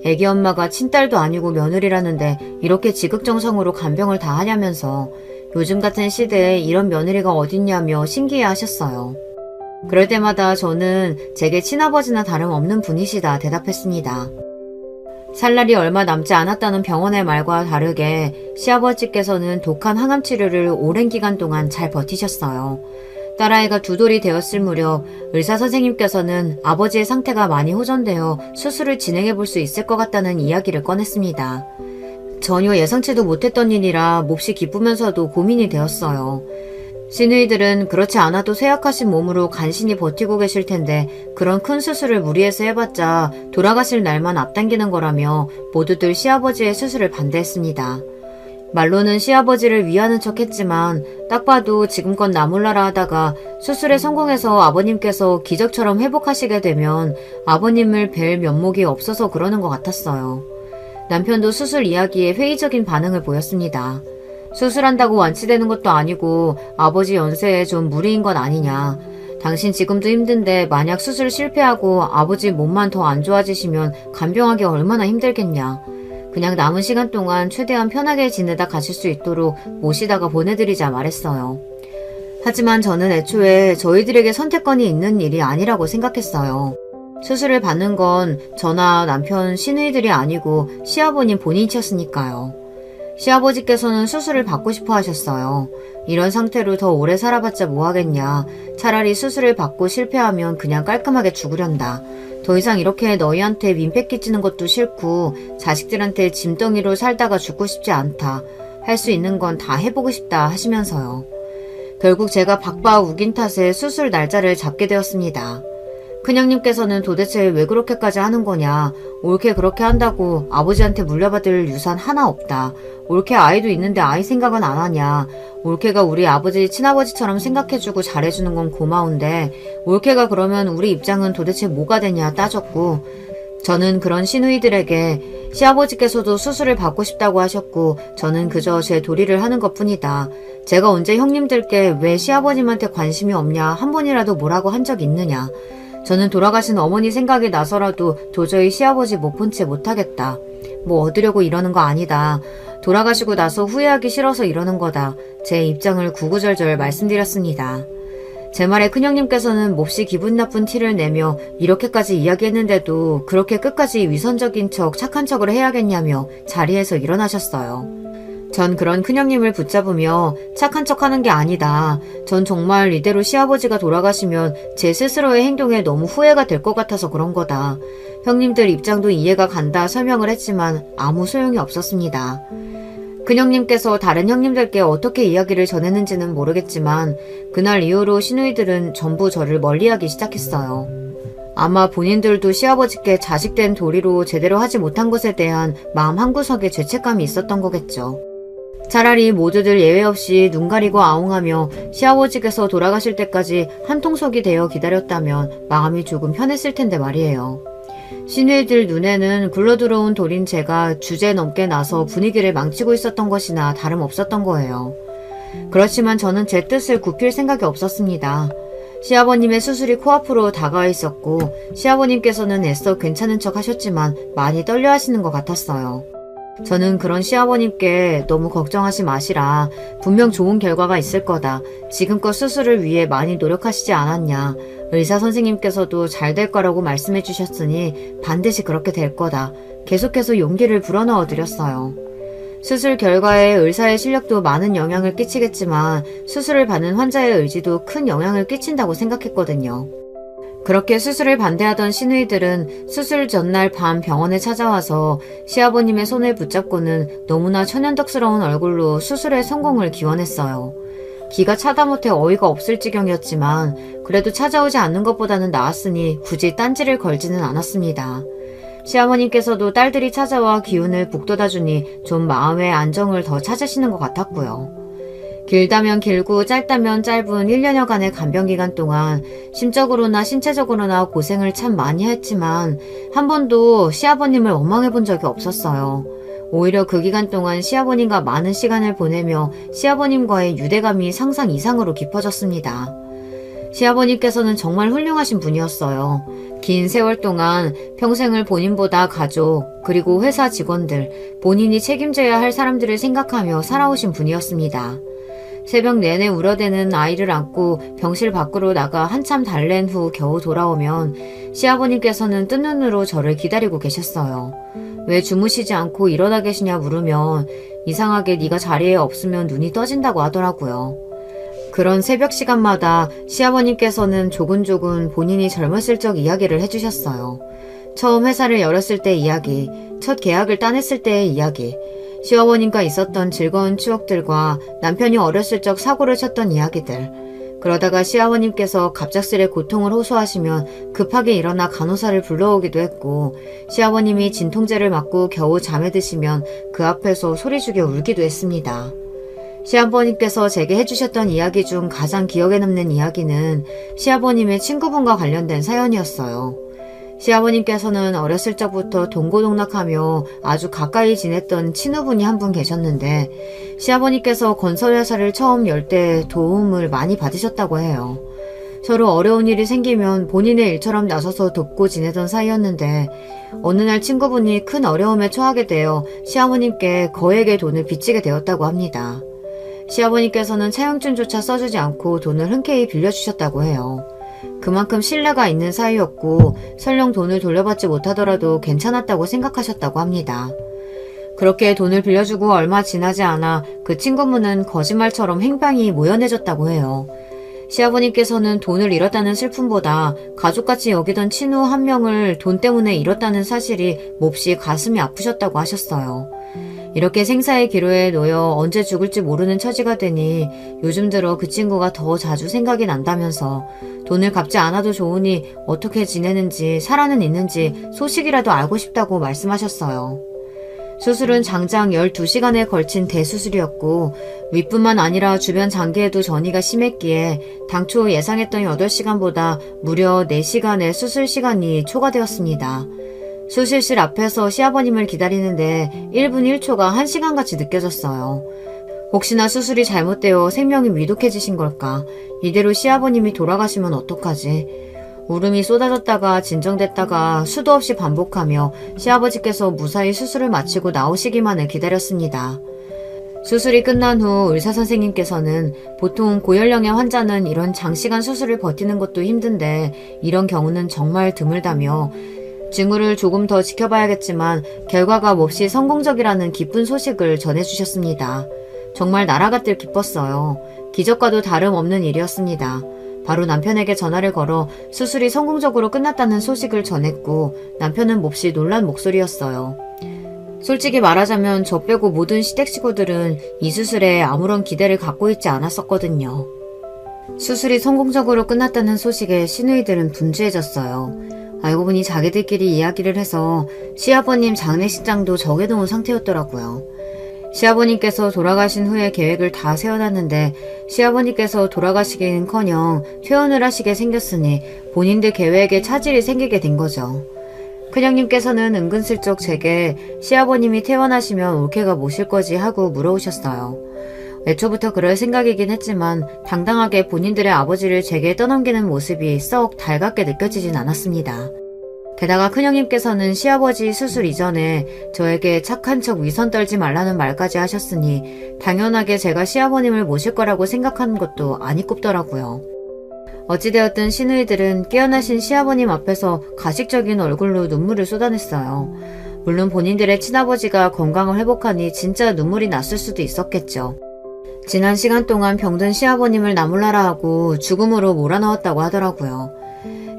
A: 애기 엄마가 친딸도 아니고 며느리라는데 이렇게 지극정성으로 간병을 다 하냐면서 요즘 같은 시대에 이런 며느리가 어딨냐며 신기해 하셨어요. 그럴 때마다 저는 제게 친아버지나 다름없는 분이시다 대답했습니다. 살 날이 얼마 남지 않았다는 병원의 말과 다르게 시아버지께서는 독한 항암 치료를 오랜 기간 동안 잘 버티셨어요. 딸아이가 2돌이 되었을 무렵 의사 선생님께서는 아버지의 상태가 많이 호전되어 수술을 진행해 볼 수 있을 것 같다는 이야기를 꺼냈습니다. 전혀 예상치도 못했던 일이라 몹시 기쁘면서도 고민이 되었어요. 시누이들은 그렇지 않아도 쇠약하신 몸으로 간신히 버티고 계실 텐데 그런 큰 수술을 무리해서 해봤자 돌아가실 날만 앞당기는 거라며 모두들 시아버지의 수술을 반대했습니다. 말로는 시아버지를 위하는 척 했지만 딱 봐도 지금껏 나 몰라라 하다가 수술에 성공해서 아버님께서 기적처럼 회복하시게 되면 아버님을 뵐 면목이 없어서 그러는 것 같았어요. 남편도 수술 이야기에 회의적인 반응을 보였습니다. 수술한다고 완치되는 것도 아니고 아버지 연세에 좀 무리인 것 아니냐. 당신 지금도 힘든데 만약 수술 실패하고 아버지 몸만 더 안 좋아지시면 간병하기 얼마나 힘들겠냐. 그냥 남은 시간 동안 최대한 편하게 지내다 가실 수 있도록 모시다가 보내드리자 말했어요. 하지만 저는 애초에 저희들에게 선택권이 있는 일이 아니라고 생각했어요. 수술을 받는 건 저나 남편 시누이들이 아니고 시아버님 본인이셨으니까요. 시아버지께서는 수술을 받고 싶어 하셨어요. 이런 상태로 더 오래 살아봤자 뭐하겠냐. 차라리 수술을 받고 실패하면 그냥 깔끔하게 죽으련다. 더 이상 이렇게 너희한테 민폐 끼치는 것도 싫고 자식들한테 짐덩이로 살다가 죽고 싶지 않다. 할 수 있는 건 다 해보고 싶다 하시면서요. 결국 제가 박박 우긴 탓에 수술 날짜를 잡게 되었습니다. 큰형님께서는 도대체 왜 그렇게까지 하는 거냐. 옳게 그렇게 한다고 아버지한테 물려받을 유산 하나 없다. 옳게 아이도 있는데 아이 생각은 안 하냐. 옳게가 우리 아버지 친아버지처럼 생각해주고 잘해주는 건 고마운데 옳게가 그러면 우리 입장은 도대체 뭐가 되냐 따졌고, 저는 그런 시누이들에게 시아버지께서도 수술을 받고 싶다고 하셨고 저는 그저 제 도리를 하는 것뿐이다. 제가 언제 형님들께 왜 시아버님한테 관심이 없냐 한 번이라도 뭐라고 한 적 있느냐. 저는 돌아가신 어머니 생각이 나서라도 도저히 시아버지 못 본 채 못하겠다. 뭐 얻으려고 이러는 거 아니다. 돌아가시고 나서 후회하기 싫어서 이러는 거다. 제 입장을 구구절절 말씀드렸습니다. 제 말에 큰형님께서는 몹시 기분 나쁜 티를 내며 이렇게까지 이야기했는데도 그렇게 끝까지 위선적인 척 착한 척을 해야겠냐며 자리에서 일어나셨어요. 전 그런 큰형님을 붙잡으며 착한 척하는 게 아니다. 전 정말 이대로 시아버지가 돌아가시면 제 스스로의 행동에 너무 후회가 될 것 같아서 그런 거다. 형님들 입장도 이해가 간다 설명을 했지만 아무 소용이 없었습니다. 큰형님께서 다른 형님들께 어떻게 이야기를 전했는지는 모르겠지만 그날 이후로 시누이들은 전부 저를 멀리하기 시작했어요. 아마 본인들도 시아버지께 자식된 도리로 제대로 하지 못한 것에 대한 마음 한구석에 죄책감이 있었던 거겠죠. 차라리 모두들 예외 없이 눈 가리고 아웅하며 시아버지께서 돌아가실 때까지 한통속이 되어 기다렸다면 마음이 조금 편했을 텐데 말이에요. 시누이들 눈에는 굴러들어온 돌인 제가 주제 넘게 나서 분위기를 망치고 있었던 것이나 다름없었던 거예요. 그렇지만 저는 제 뜻을 굽힐 생각이 없었습니다. 시아버님의 수술이 코앞으로 다가와 있었고 시아버님께서는 애써 괜찮은 척 하셨지만 많이 떨려 하시는 것 같았어요. 저는 그런 시아버님께 너무 걱정하지 마시라. 분명 좋은 결과가 있을 거다. 지금껏 수술을 위해 많이 노력하시지 않았냐. 의사 선생님께서도 잘 될 거라고 말씀해 주셨으니 반드시 그렇게 될 거다. 계속해서 용기를 불어넣어 드렸어요. 수술 결과에 의사의 실력도 많은 영향을 끼치겠지만 수술을 받는 환자의 의지도 큰 영향을 끼친다고 생각했거든요. 그렇게 수술을 반대하던 시누이들은 수술 전날 밤 병원에 찾아와서 시아버님의 손을 붙잡고는 너무나 천연덕스러운 얼굴로 수술의 성공을 기원했어요. 기가 차다 못해 어이가 없을 지경이었지만 그래도 찾아오지 않는 것보다는 나았으니 굳이 딴지를 걸지는 않았습니다. 시아버님께서도 딸들이 찾아와 기운을 북돋아주니 좀 마음의 안정을 더 찾으시는 것 같았고요. 길다면 길고 짧다면 짧은 1년여간의 간병기간 동안 심적으로나 신체적으로나 고생을 참 많이 했지만 한 번도 시아버님을 원망해 본 적이 없었어요. 오히려 그 기간 동안 시아버님과 많은 시간을 보내며 시아버님과의 유대감이 상상 이상으로 깊어졌습니다. 시아버님께서는 정말 훌륭하신 분이었어요. 긴 세월 동안 평생을 본인보다 가족, 그리고 회사 직원들, 본인이 책임져야 할 사람들을 생각하며 살아오신 분이었습니다. 새벽 내내 울어대는 아이를 안고 병실 밖으로 나가 한참 달랜 후 겨우 돌아오면 시아버님께서는 뜬 눈으로 저를 기다리고 계셨어요. 왜 주무시지 않고 일어나 계시냐 물으면 이상하게 네가 자리에 없으면 눈이 떠진다고 하더라고요. 그런 새벽 시간마다 시아버님께서는 조근조근 본인이 젊었을 적 이야기를 해주셨어요. 처음 회사를 열었을 때 이야기, 첫 계약을 따냈을 때의 이야기, 시어머님과 있었던 즐거운 추억들과 남편이 어렸을 적 사고를 쳤던 이야기들. 그러다가 시아버님께서 갑작스레 고통을 호소하시면 급하게 일어나 간호사를 불러오기도 했고 시아버님이 진통제를 맞고 겨우 잠에 드시면 그 앞에서 소리 죽여 울기도 했습니다. 시아버님께서 제게 해주셨던 이야기 중 가장 기억에 남는 이야기는 시아버님의 친구분과 관련된 사연이었어요. 시아버님께서는 어렸을 적부터 동고동락하며 아주 가까이 지냈던 친후분이 한 분 계셨는데 시아버님께서 건설회사를 처음 열 때 도움을 많이 받으셨다고 해요. 서로 어려운 일이 생기면 본인의 일처럼 나서서 돕고 지내던 사이였는데 어느 날 친구분이 큰 어려움에 처하게 되어 시아버님께 거액의 돈을 빚지게 되었다고 합니다. 시아버님께서는 차용증조차 써주지 않고 돈을 흔쾌히 빌려주셨다고 해요. 그만큼 신뢰가 있는 사이였고 설령 돈을 돌려받지 못하더라도 괜찮았다고 생각하셨다고 합니다. 그렇게 돈을 빌려주고 얼마 지나지 않아 그 친구분은 거짓말처럼 행방이 모연해졌다고 해요. 시아버님께서는 돈을 잃었다는 슬픔보다 가족같이 여기던 친구 한 명을 돈 때문에 잃었다는 사실이 몹시 가슴이 아프셨다고 하셨어요. 이렇게 생사의 기로에 놓여 언제 죽을지 모르는 처지가 되니 요즘 들어 그 친구가 더 자주 생각이 난다면서 돈을 갚지 않아도 좋으니 어떻게 지내는지 살아는 있는지 소식이라도 알고 싶다고 말씀하셨어요. 수술은 장장 12시간에 걸친 대수술이었고 윗뿐만 아니라 주변 장기에도 전이가 심했기에 당초 예상했던 8시간보다 무려 4시간의 수술 시간이 초과되었습니다. 수술실 앞에서 시아버님을 기다리는데 1분 1초가 1시간같이 느껴졌어요. 혹시나 수술이 잘못되어 생명이 위독해지신 걸까? 이대로 시아버님이 돌아가시면 어떡하지? 울음이 쏟아졌다가 진정됐다가 수도 없이 반복하며 시아버지께서 무사히 수술을 마치고 나오시기만을 기다렸습니다. 수술이 끝난 후 의사선생님께서는 보통 고연령의 환자는 이런 장시간 수술을 버티는 것도 힘든데 이런 경우는 정말 드물다며 징후를 조금 더 지켜봐야겠지만 결과가 몹시 성공적이라는 기쁜 소식을 전해주셨습니다. 정말 날아갔들 기뻤어요. 기적과도 다름없는 일이었습니다. 바로 남편에게 전화를 걸어 수술이 성공적으로 끝났다는 소식을 전했고 남편은 몹시 놀란 목소리였어요. 솔직히 말하자면 저 빼고 모든 시댁 식구들은 이 수술에 아무런 기대를 갖고 있지 않았었거든요. 수술이 성공적으로 끝났다는 소식에 시누이들은 분주해졌어요. 알고 보니 자기들끼리 이야기를 해서 시아버님 장례식장도 정해놓은 상태였더라고요. 시아버님께서 돌아가신 후에 계획을 다 세워놨는데 시아버님께서 돌아가시기는커녕 퇴원을 하시게 생겼으니 본인들 계획에 차질이 생기게 된 거죠. 큰형님께서는 은근슬쩍 제게 시아버님이 퇴원하시면 올케가 모실 거지 하고 물어오셨어요. 애초부터 그럴 생각이긴 했지만 당당하게 본인들의 아버지를 제게 떠넘기는 모습이 썩 달갑게 느껴지진 않았습니다. 게다가 큰형님께서는 시아버지 수술 이전에 저에게 착한 척 위선 떨지 말라는 말까지 하셨으니 당연하게 제가 시아버님을 모실 거라고 생각하는 것도 아니 꼽더라고요. 어찌되었든 시누이들은 깨어나신 시아버님 앞에서 가식적인 얼굴로 눈물을 쏟아냈어요. 물론 본인들의 친아버지가 건강을 회복하니 진짜 눈물이 났을 수도 있었겠죠. 지난 시간 동안 병든 시아버님을 나몰라라 하고 죽음으로 몰아넣었다고 하더라고요.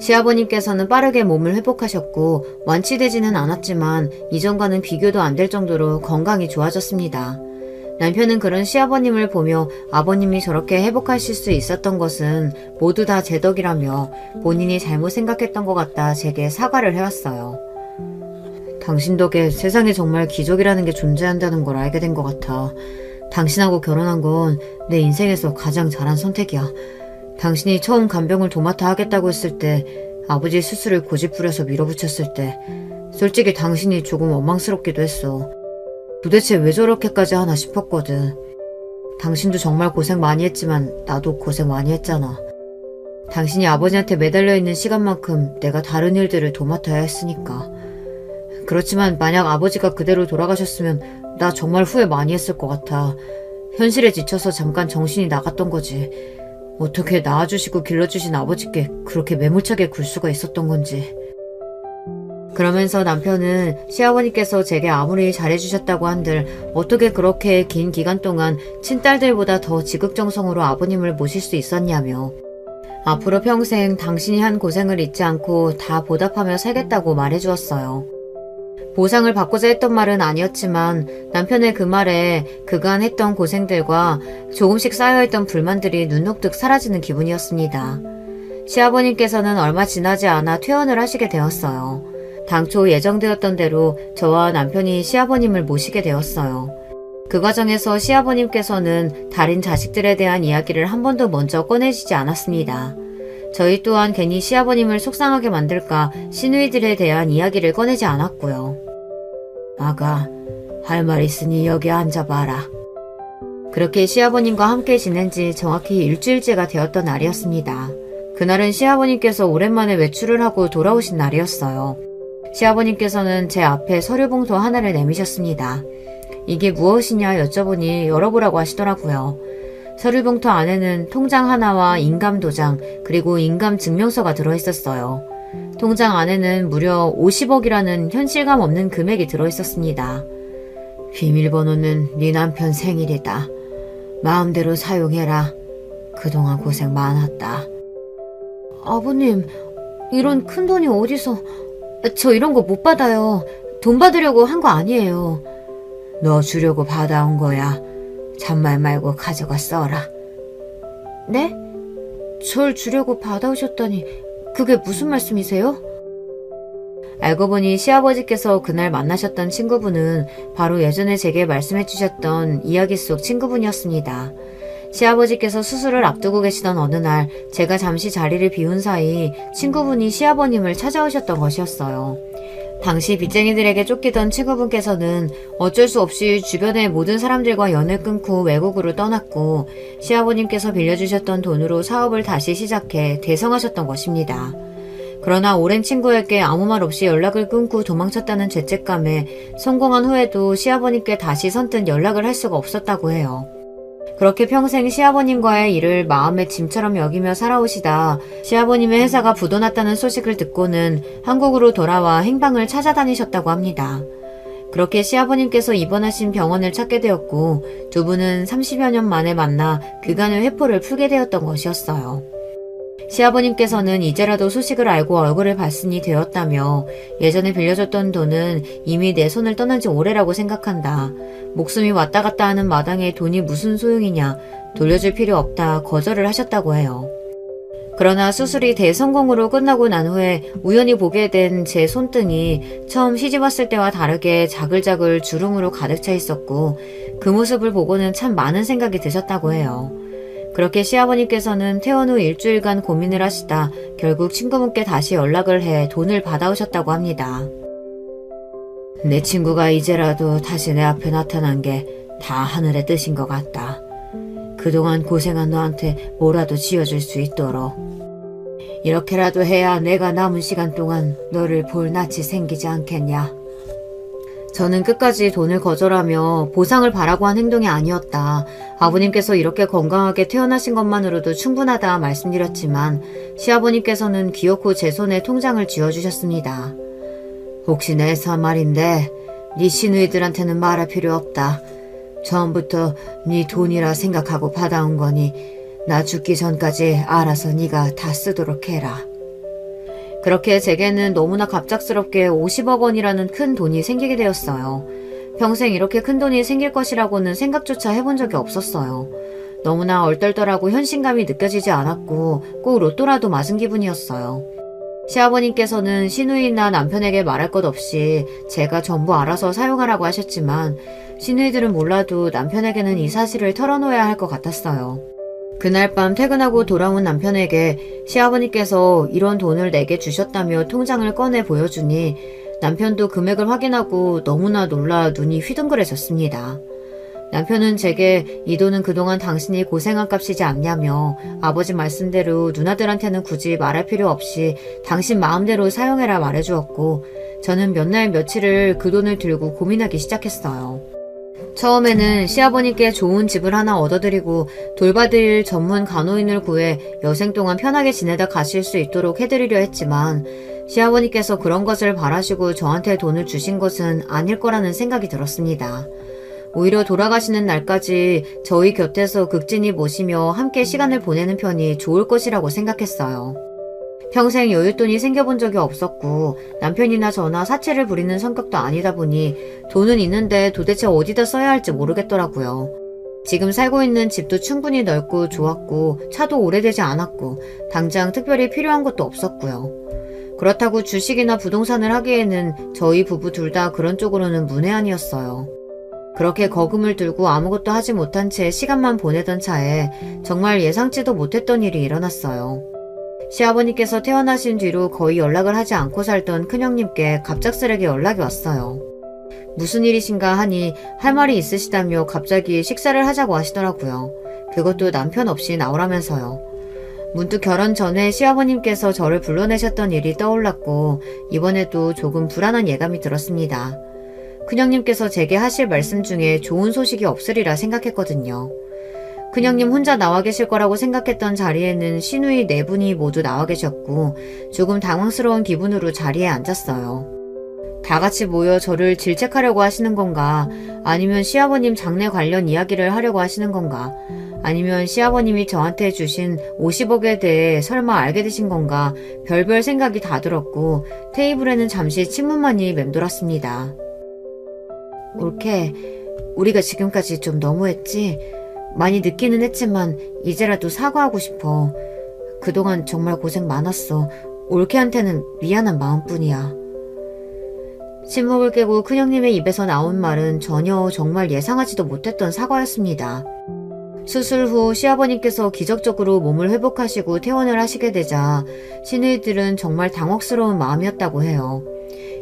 A: 시아버님께서는 빠르게 몸을 회복하셨고 완치되지는 않았지만 이전과는 비교도 안 될 정도로 건강이 좋아졌습니다. 남편은 그런 시아버님을 보며 아버님이 저렇게 회복하실 수 있었던 것은 모두 다 제 덕이라며 본인이 잘못 생각했던 것 같다 제게 사과를 해왔어요. 당신 덕에 세상에 정말 기적이라는 게 존재한다는 걸 알게 된 것 같아. 당신하고 결혼한 건 내 인생에서 가장 잘한 선택이야. 당신이 처음 간병을 도맡아 하겠다고 했을 때 아버지 수술을 고집부려서 밀어붙였을 때 솔직히 당신이 조금 원망스럽기도 했어. 도대체 왜 저렇게까지 하나 싶었거든. 당신도 정말 고생 많이 했지만 나도 고생 많이 했잖아. 당신이 아버지한테 매달려 있는 시간만큼 내가 다른 일들을 도맡아야 했으니까. 그렇지만 만약 아버지가 그대로 돌아가셨으면 나 정말 후회 많이 했을 것 같아. 현실에 지쳐서 잠깐 정신이 나갔던 거지. 어떻게 낳아주시고 길러주신 아버지께 그렇게 매몰차게 굴 수가 있었던 건지. 그러면서 남편은 시아버님께서 제게 아무리 잘해주셨다고 한들 어떻게 그렇게 긴 기간 동안 친딸들보다 더 지극정성으로 아버님을 모실 수 있었냐며 앞으로 평생 당신이 한 고생을 잊지 않고 다 보답하며 살겠다고 말해주었어요. 보상을 받고자 했던 말은 아니었지만 남편의 그 말에 그간 했던 고생들과 조금씩 쌓여있던 불만들이 눈녹듯 사라지는 기분이었습니다. 시아버님께서는 얼마 지나지 않아 퇴원을 하시게 되었어요. 당초 예정되었던 대로 저와 남편이 시아버님을 모시게 되었어요. 그 과정에서 시아버님께서는 다른 자식들에 대한 이야기를 한 번도 먼저 꺼내시지 않았습니다. 저희 또한 괜히 시아버님을 속상하게 만들까 시누이들에 대한 이야기를 꺼내지 않았고요. 아가, 할 말 있으니 여기 앉아봐라. 그렇게 시아버님과 함께 지낸 지 정확히 일주일째가 되었던 날이었습니다. 그날은 시아버님께서 오랜만에 외출을 하고 돌아오신 날이었어요. 시아버님께서는 제 앞에 서류 봉투 하나를 내미셨습니다. 이게 무엇이냐 여쭤보니 열어보라고 하시더라고요. 서류 봉투 안에는 통장 하나와 인감도장 그리고 인감증명서가 들어있었어요. 통장 안에는 무려 50억이라는 현실감 없는 금액이 들어있었습니다. 비밀번호는 네 남편 생일이다. 마음대로 사용해라. 그동안 고생 많았다. 아버님, 이런 큰 돈이 어디서... 저 이런 거 못 받아요. 돈 받으려고 한 거 아니에요. 너 주려고 받아온 거야. 잔말 말고 가져가 써라. 네? 절 주려고 받아오셨다니 그게 무슨 말씀이세요? 알고 보니 시아버지께서 그날 만나셨던 친구분은 바로 예전에 제게 말씀해 주셨던 이야기 속 친구분이었습니다. 시아버지께서 수술을 앞두고 계시던 어느 날 제가 잠시 자리를 비운 사이 친구분이 시아버님을 찾아오셨던 것이었어요. 당시 빚쟁이들에게 쫓기던 친구분께서는 어쩔 수 없이 주변의 모든 사람들과 연을 끊고 외국으로 떠났고 시아버님께서 빌려주셨던 돈으로 사업을 다시 시작해 대성하셨던 것입니다. 그러나 오랜 친구에게 아무 말 없이 연락을 끊고 도망쳤다는 죄책감에 성공한 후에도 시아버님께 다시 선뜻 연락을 할 수가 없었다고 해요. 그렇게 평생 시아버님과의 일을 마음의 짐처럼 여기며 살아오시다 시아버님의 회사가 부도났다는 소식을 듣고는 한국으로 돌아와 행방을 찾아다니셨다고 합니다. 그렇게 시아버님께서 입원하신 병원을 찾게 되었고 두 분은 30여 년 만에 만나 그간의 회포를 풀게 되었던 것이었어요. 시아버님께서는 이제라도 소식을 알고 얼굴을 봤으니 되었다며 예전에 빌려줬던 돈은 이미 내 손을 떠난 지 오래라고 생각한다. 목숨이 왔다 갔다 하는 마당에 돈이 무슨 소용이냐. 돌려줄 필요 없다. 거절을 하셨다고 해요. 그러나 수술이 대성공으로 끝나고 난 후에 우연히 보게 된 제 손등이 처음 시집왔을 때와 다르게 자글자글 주름으로 가득 차 있었고 그 모습을 보고는 참 많은 생각이 드셨다고 해요. 그렇게 시아버님께서는 퇴원 후 일주일간 고민을 하시다 결국 친구분께 다시 연락을 해 돈을 받아오셨다고 합니다. 내 친구가 이제라도 다시 내 앞에 나타난 게 다 하늘의 뜻인 것 같다. 그동안 고생한 너한테 뭐라도 지어줄 수 있도록. 이렇게라도 해야 내가 남은 시간 동안 너를 볼 낯이 생기지 않겠냐. 저는 끝까지 돈을 거절하며 보상을 바라고 한 행동이 아니었다. 아버님께서 이렇게 건강하게 태어나신 것만으로도 충분하다 말씀드렸지만 시아버님께서는 기어코 제 손에 통장을 쥐어주셨습니다. 혹시 내서 말인데 네 시누이들한테는 말할 필요 없다. 처음부터 네 돈이라 생각하고 받아온 거니 나 죽기 전까지 알아서 네가 다 쓰도록 해라. 그렇게 제게는 너무나 갑작스럽게 50억 원이라는 큰 돈이 생기게 되었어요. 평생 이렇게 큰 돈이 생길 것이라고는 생각조차 해본 적이 없었어요. 너무나 얼떨떨하고 현실감이 느껴지지 않았고 꼭 로또라도 맞은 기분이었어요. 시아버님께서는 시누이나 남편에게 말할 것 없이 제가 전부 알아서 사용하라고 하셨지만 시누이들은 몰라도 남편에게는 이 사실을 털어놓아야 할 것 같았어요. 그날 밤 퇴근하고 돌아온 남편에게 시아버님께서 이런 돈을 내게 주셨다며 통장을 꺼내 보여주니 남편도 금액을 확인하고 너무나 놀라 눈이 휘둥그레졌습니다. 남편은 제게 이 돈은 그동안 당신이 고생한 값이지 않냐며 아버지 말씀대로 누나들한테는 굳이 말할 필요 없이 당신 마음대로 사용해라 말해주었고 저는 몇 날 며칠을 그 돈을 들고 고민하기 시작했어요. 처음에는 시아버님께 좋은 집을 하나 얻어드리고 돌봐드릴 전문 간호인을 구해 여생 동안 편하게 지내다 가실 수 있도록 해드리려 했지만 시아버님께서 그런 것을 바라시고 저한테 돈을 주신 것은 아닐 거라는 생각이 들었습니다. 오히려 돌아가시는 날까지 저희 곁에서 극진히 모시며 함께 시간을 보내는 편이 좋을 것이라고 생각했어요. 평생 여윳돈이 생겨본 적이 없었고 남편이나 저나 사채를 부리는 성격도 아니다 보니 돈은 있는데 도대체 어디다 써야 할지 모르겠더라고요. 지금 살고 있는 집도 충분히 넓고 좋았고 차도 오래되지 않았고 당장 특별히 필요한 것도 없었고요. 그렇다고 주식이나 부동산을 하기에는 저희 부부 둘 다 그런 쪽으로는 문외한이었어요. 그렇게 거금을 들고 아무것도 하지 못한 채 시간만 보내던 차에 정말 예상치도 못했던 일이 일어났어요. 시아버님께서 태어나신 뒤로 거의 연락을 하지 않고 살던 큰형님께 갑작스레게 연락이 왔어요. 무슨 일이신가 하니 할 말이 있으시다며 갑자기 식사를 하자고 하시더라고요. 그것도 남편 없이 나오라면서요. 문득 결혼 전에 시아버님께서 저를 불러내셨던 일이 떠올랐고 이번에도 조금 불안한 예감이 들었습니다. 큰형님께서 제게 하실 말씀 중에 좋은 소식이 없으리라 생각했거든요. 큰형님 혼자 나와 계실 거라고 생각했던 자리에는 시누이 4분이 모두 나와 계셨고 조금 당황스러운 기분으로 자리에 앉았어요. 다 같이 모여 저를 질책하려고 하시는 건가? 아니면 시아버님 장례 관련 이야기를 하려고 하시는 건가? 아니면 시아버님이 저한테 주신 50억에 대해 설마 알게 되신 건가? 별별 생각이 다 들었고 테이블에는 잠시 침묵만이 맴돌았습니다. 올케, 우리가 지금까지 좀 너무했지? 많이 늦기는 했지만 이제라도 사과하고 싶어. 그동안 정말 고생 많았어. 올케한테는 미안한 마음뿐이야. 침묵을 깨고 큰형님의 입에서 나온 말은 전혀 정말 예상하지도 못했던 사과였습니다. 수술 후 시아버님께서 기적적으로 몸을 회복하시고 퇴원을 하시게 되자 시누이들은 정말 당혹스러운 마음이었다고 해요.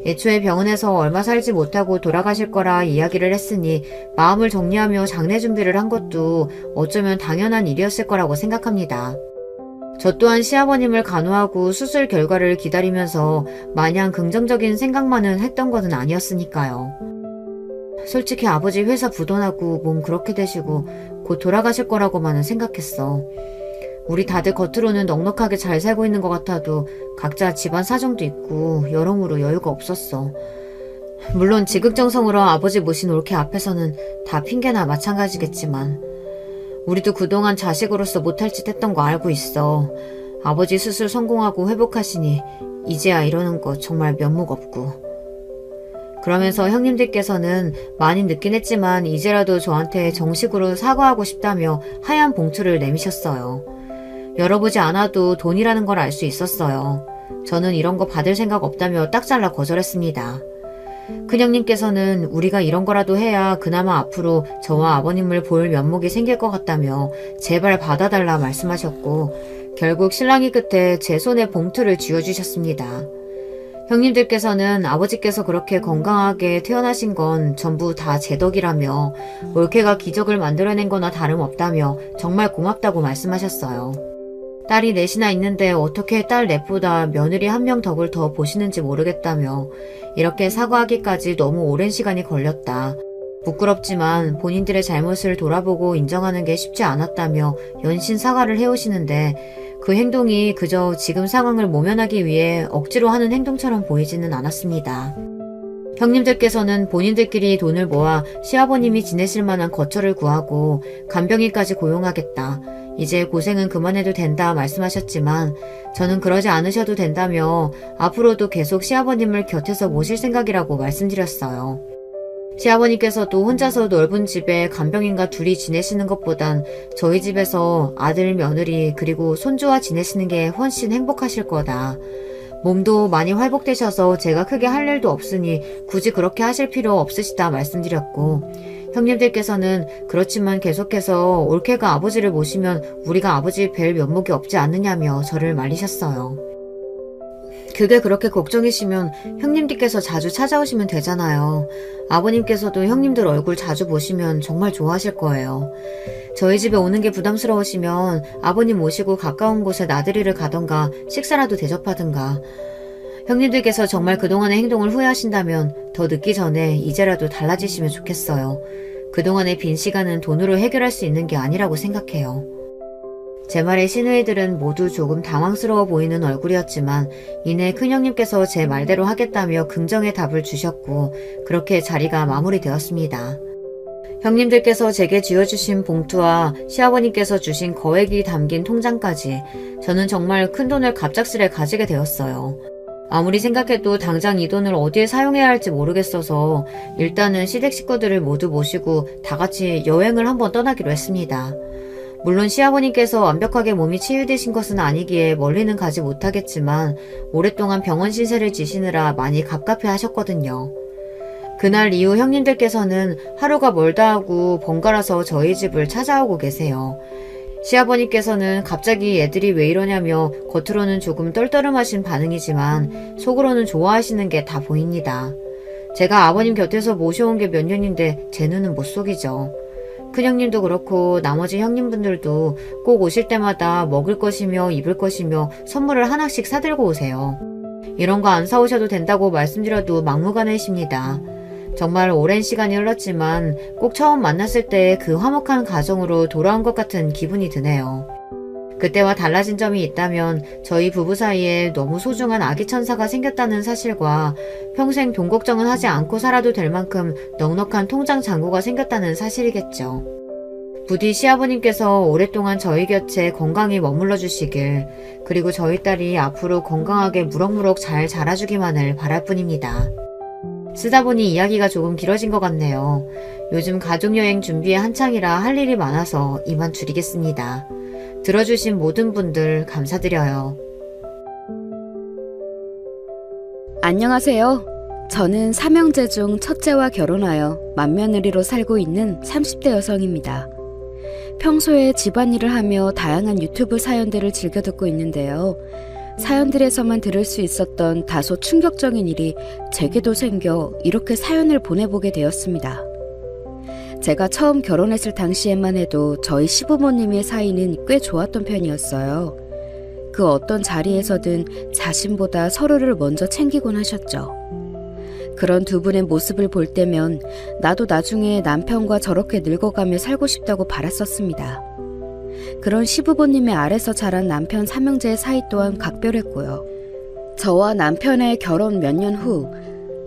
A: 애초에 병원에서 얼마 살지 못하고 돌아가실 거라 이야기를 했으니 마음을 정리하며 장례 준비를 한 것도 어쩌면 당연한 일이었을 거라고 생각합니다. 저 또한 시아버님을 간호하고 수술 결과를 기다리면서 마냥 긍정적인 생각만은 했던 것은 아니었으니까요. 솔직히 아버지 회사 부도나고 몸 그렇게 되시고 곧 돌아가실 거라고만은 생각했어. 우리 다들 겉으로는 넉넉하게 잘 살고 있는 것 같아도 각자 집안 사정도 있고 여러모로 여유가 없었어. 물론 지극정성으로 아버지 모신 올케 앞에서는 다 핑계나 마찬가지겠지만 우리도 그동안 자식으로서 못할 짓 했던 거 알고 있어. 아버지 수술 성공하고 회복하시니 이제야 이러는 거 정말 면목 없고. 그러면서 형님들께서는 많이 늦긴 했지만 이제라도 저한테 정식으로 사과하고 싶다며 하얀 봉투를 내미셨어요. 열어보지 않아도 돈이라는 걸 알 수 있었어요. 저는 이런 거 받을 생각 없다며 딱 잘라 거절했습니다. 큰형님께서는 우리가 이런 거라도 해야 그나마 앞으로 저와 아버님을 볼 면목이 생길 것 같다며 제발 받아달라 말씀하셨고 결국 신랑이 끝에 제 손에 봉투를 쥐어주셨습니다. 형님들께서는 아버지께서 그렇게 건강하게 태어나신 건 전부 다 제 덕이라며 올케가 기적을 만들어낸 거나 다름없다며 정말 고맙다고 말씀하셨어요. 딸이 넷이나 있는데 어떻게 딸 넷보다 며느리 한 명 덕을 더 보시는지 모르겠다며 이렇게 사과하기까지 너무 오랜 시간이 걸렸다. 부끄럽지만 본인들의 잘못을 돌아보고 인정하는 게 쉽지 않았다며 연신 사과를 해오시는데 그 행동이 그저 지금 상황을 모면하기 위해 억지로 하는 행동처럼 보이지는 않았습니다. 형님들께서는 본인들끼리 돈을 모아 시아버님이 지내실 만한 거처를 구하고 간병인까지 고용하겠다. 이제 고생은 그만해도 된다 말씀하셨지만 저는 그러지 않으셔도 된다며 앞으로도 계속 시아버님을 곁에서 모실 생각이라고 말씀드렸어요. 시아버님께서도 혼자서 넓은 집에 간병인과 둘이 지내시는 것보단 저희 집에서 아들, 며느리 그리고 손주와 지내시는 게 훨씬 행복하실 거다. 몸도 많이 활복되셔서 제가 크게 할 일도 없으니 굳이 그렇게 하실 필요 없으시다 말씀드렸고 형님들께서는 그렇지만 계속해서 올케가 아버지를 모시면 우리가 아버지 뵐 면목이 없지 않느냐며 저를 말리셨어요. 그게 그렇게 걱정이시면 형님들께서 자주 찾아오시면 되잖아요. 아버님께서도 형님들 얼굴 자주 보시면 정말 좋아하실 거예요. 저희 집에 오는 게 부담스러우시면 아버님 모시고 가까운 곳에 나들이를 가던가 식사라도 대접하든가. 형님들께서 정말 그동안의 행동을 후회하신다면 더 늦기 전에 이제라도 달라지시면 좋겠어요. 그동안의 빈 시간은 돈으로 해결할 수 있는 게 아니라고 생각해요. 제 말에 시누이들은 모두 조금 당황스러워 보이는 얼굴이었지만 이내 큰형님께서 제 말대로 하겠다며 긍정의 답을 주셨고 그렇게 자리가 마무리되었습니다. 형님들께서 제게 쥐어주신 봉투와 시아버님께서 주신 거액이 담긴 통장까지 저는 정말 큰 돈을 갑작스레 가지게 되었어요. 아무리 생각해도 당장 이 돈을 어디에 사용해야 할지 모르겠어서 일단은 시댁 식구들을 모두 모시고 다 같이 여행을 한번 떠나기로 했습니다. 물론 시아버님께서 완벽하게 몸이 치유되신 것은 아니기에 멀리는 가지 못하겠지만 오랫동안 병원 신세를 지시느라 많이 갑갑해 하셨거든요. 그날 이후 형님들께서는 하루가 멀다 하고 번갈아서 저희 집을 찾아오고 계세요. 시아버님께서는 갑자기 애들이 왜 이러냐며 겉으로는 조금 떨떠름하신 반응이지만 속으로는 좋아하시는 게 다 보입니다. 제가 아버님 곁에서 모셔온 게 몇 년인데 제 눈은 못 속이죠. 큰형님도 그렇고 나머지 형님분들도 꼭 오실 때마다 먹을 것이며 입을 것이며 선물을 하나씩 사들고 오세요. 이런 거 안 사오셔도 된다고 말씀드려도 막무가내이십니다. 정말 오랜 시간이 흘렀지만 꼭 처음 만났을 때 그 화목한 가정으로 돌아온 것 같은 기분이 드네요. 그때와 달라진 점이 있다면 저희 부부 사이에 너무 소중한 아기 천사가 생겼다는 사실과 평생 돈 걱정은 하지 않고 살아도 될 만큼 넉넉한 통장 잔고가 생겼다는 사실이겠죠. 부디 시아버님께서 오랫동안 저희 곁에 건강히 머물러 주시길, 그리고 저희 딸이 앞으로 건강하게 무럭무럭 잘 자라주기만을 바랄 뿐입니다. 쓰다 보니 이야기가 조금 길어진 것 같네요. 요즘 가족여행 준비에 한창이라 할 일이 많아서 이만 줄이겠습니다. 들어주신 모든 분들 감사드려요.
B: 안녕하세요. 저는 삼형제 중 첫째와 결혼하여 맏며느리로 살고 있는 30대 여성입니다. 평소에 집안일을 하며 다양한 유튜브 사연들을 즐겨 듣고 있는데요. 사연들에서만 들을 수 있었던 다소 충격적인 일이 제게도 생겨 이렇게 사연을 보내보게 되었습니다. 제가 처음 결혼했을 당시에만 해도 저희 시부모님의 사이는 꽤 좋았던 편이었어요. 그 어떤 자리에서든 자신보다 서로를 먼저 챙기곤 하셨죠. 그런 두 분의 모습을 볼 때면 나도 나중에 남편과 저렇게 늙어가며 살고 싶다고 바랐었습니다. 그런 시부모님의 아래서 자란 남편 삼형제의 사이 또한 각별했고요. 저와 남편의 결혼 몇 년 후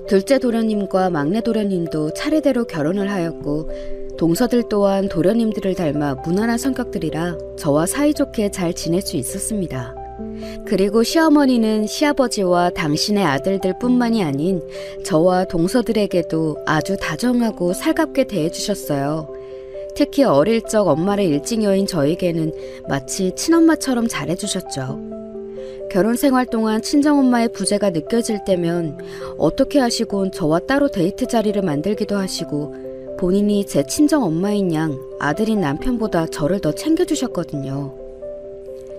B: 둘째 도련님과 막내 도련님도 차례대로 결혼을 하였고, 동서들 또한 도련님들을 닮아 무난한 성격들이라 저와 사이좋게 잘 지낼 수 있었습니다. 그리고 시어머니는 시아버지와 당신의 아들들 뿐만이 아닌 저와 동서들에게도 아주 다정하고 살갑게 대해주셨어요. 특히 어릴 적 엄마를 일찍 여인 저에게는 마치 친엄마처럼 잘해주셨죠. 결혼 생활 동안 친정엄마의 부재가 느껴질 때면 어떻게 하시곤 저와 따로 데이트 자리를 만들기도 하시고, 본인이 제 친정엄마인 양 아들인 남편보다 저를 더 챙겨주셨거든요.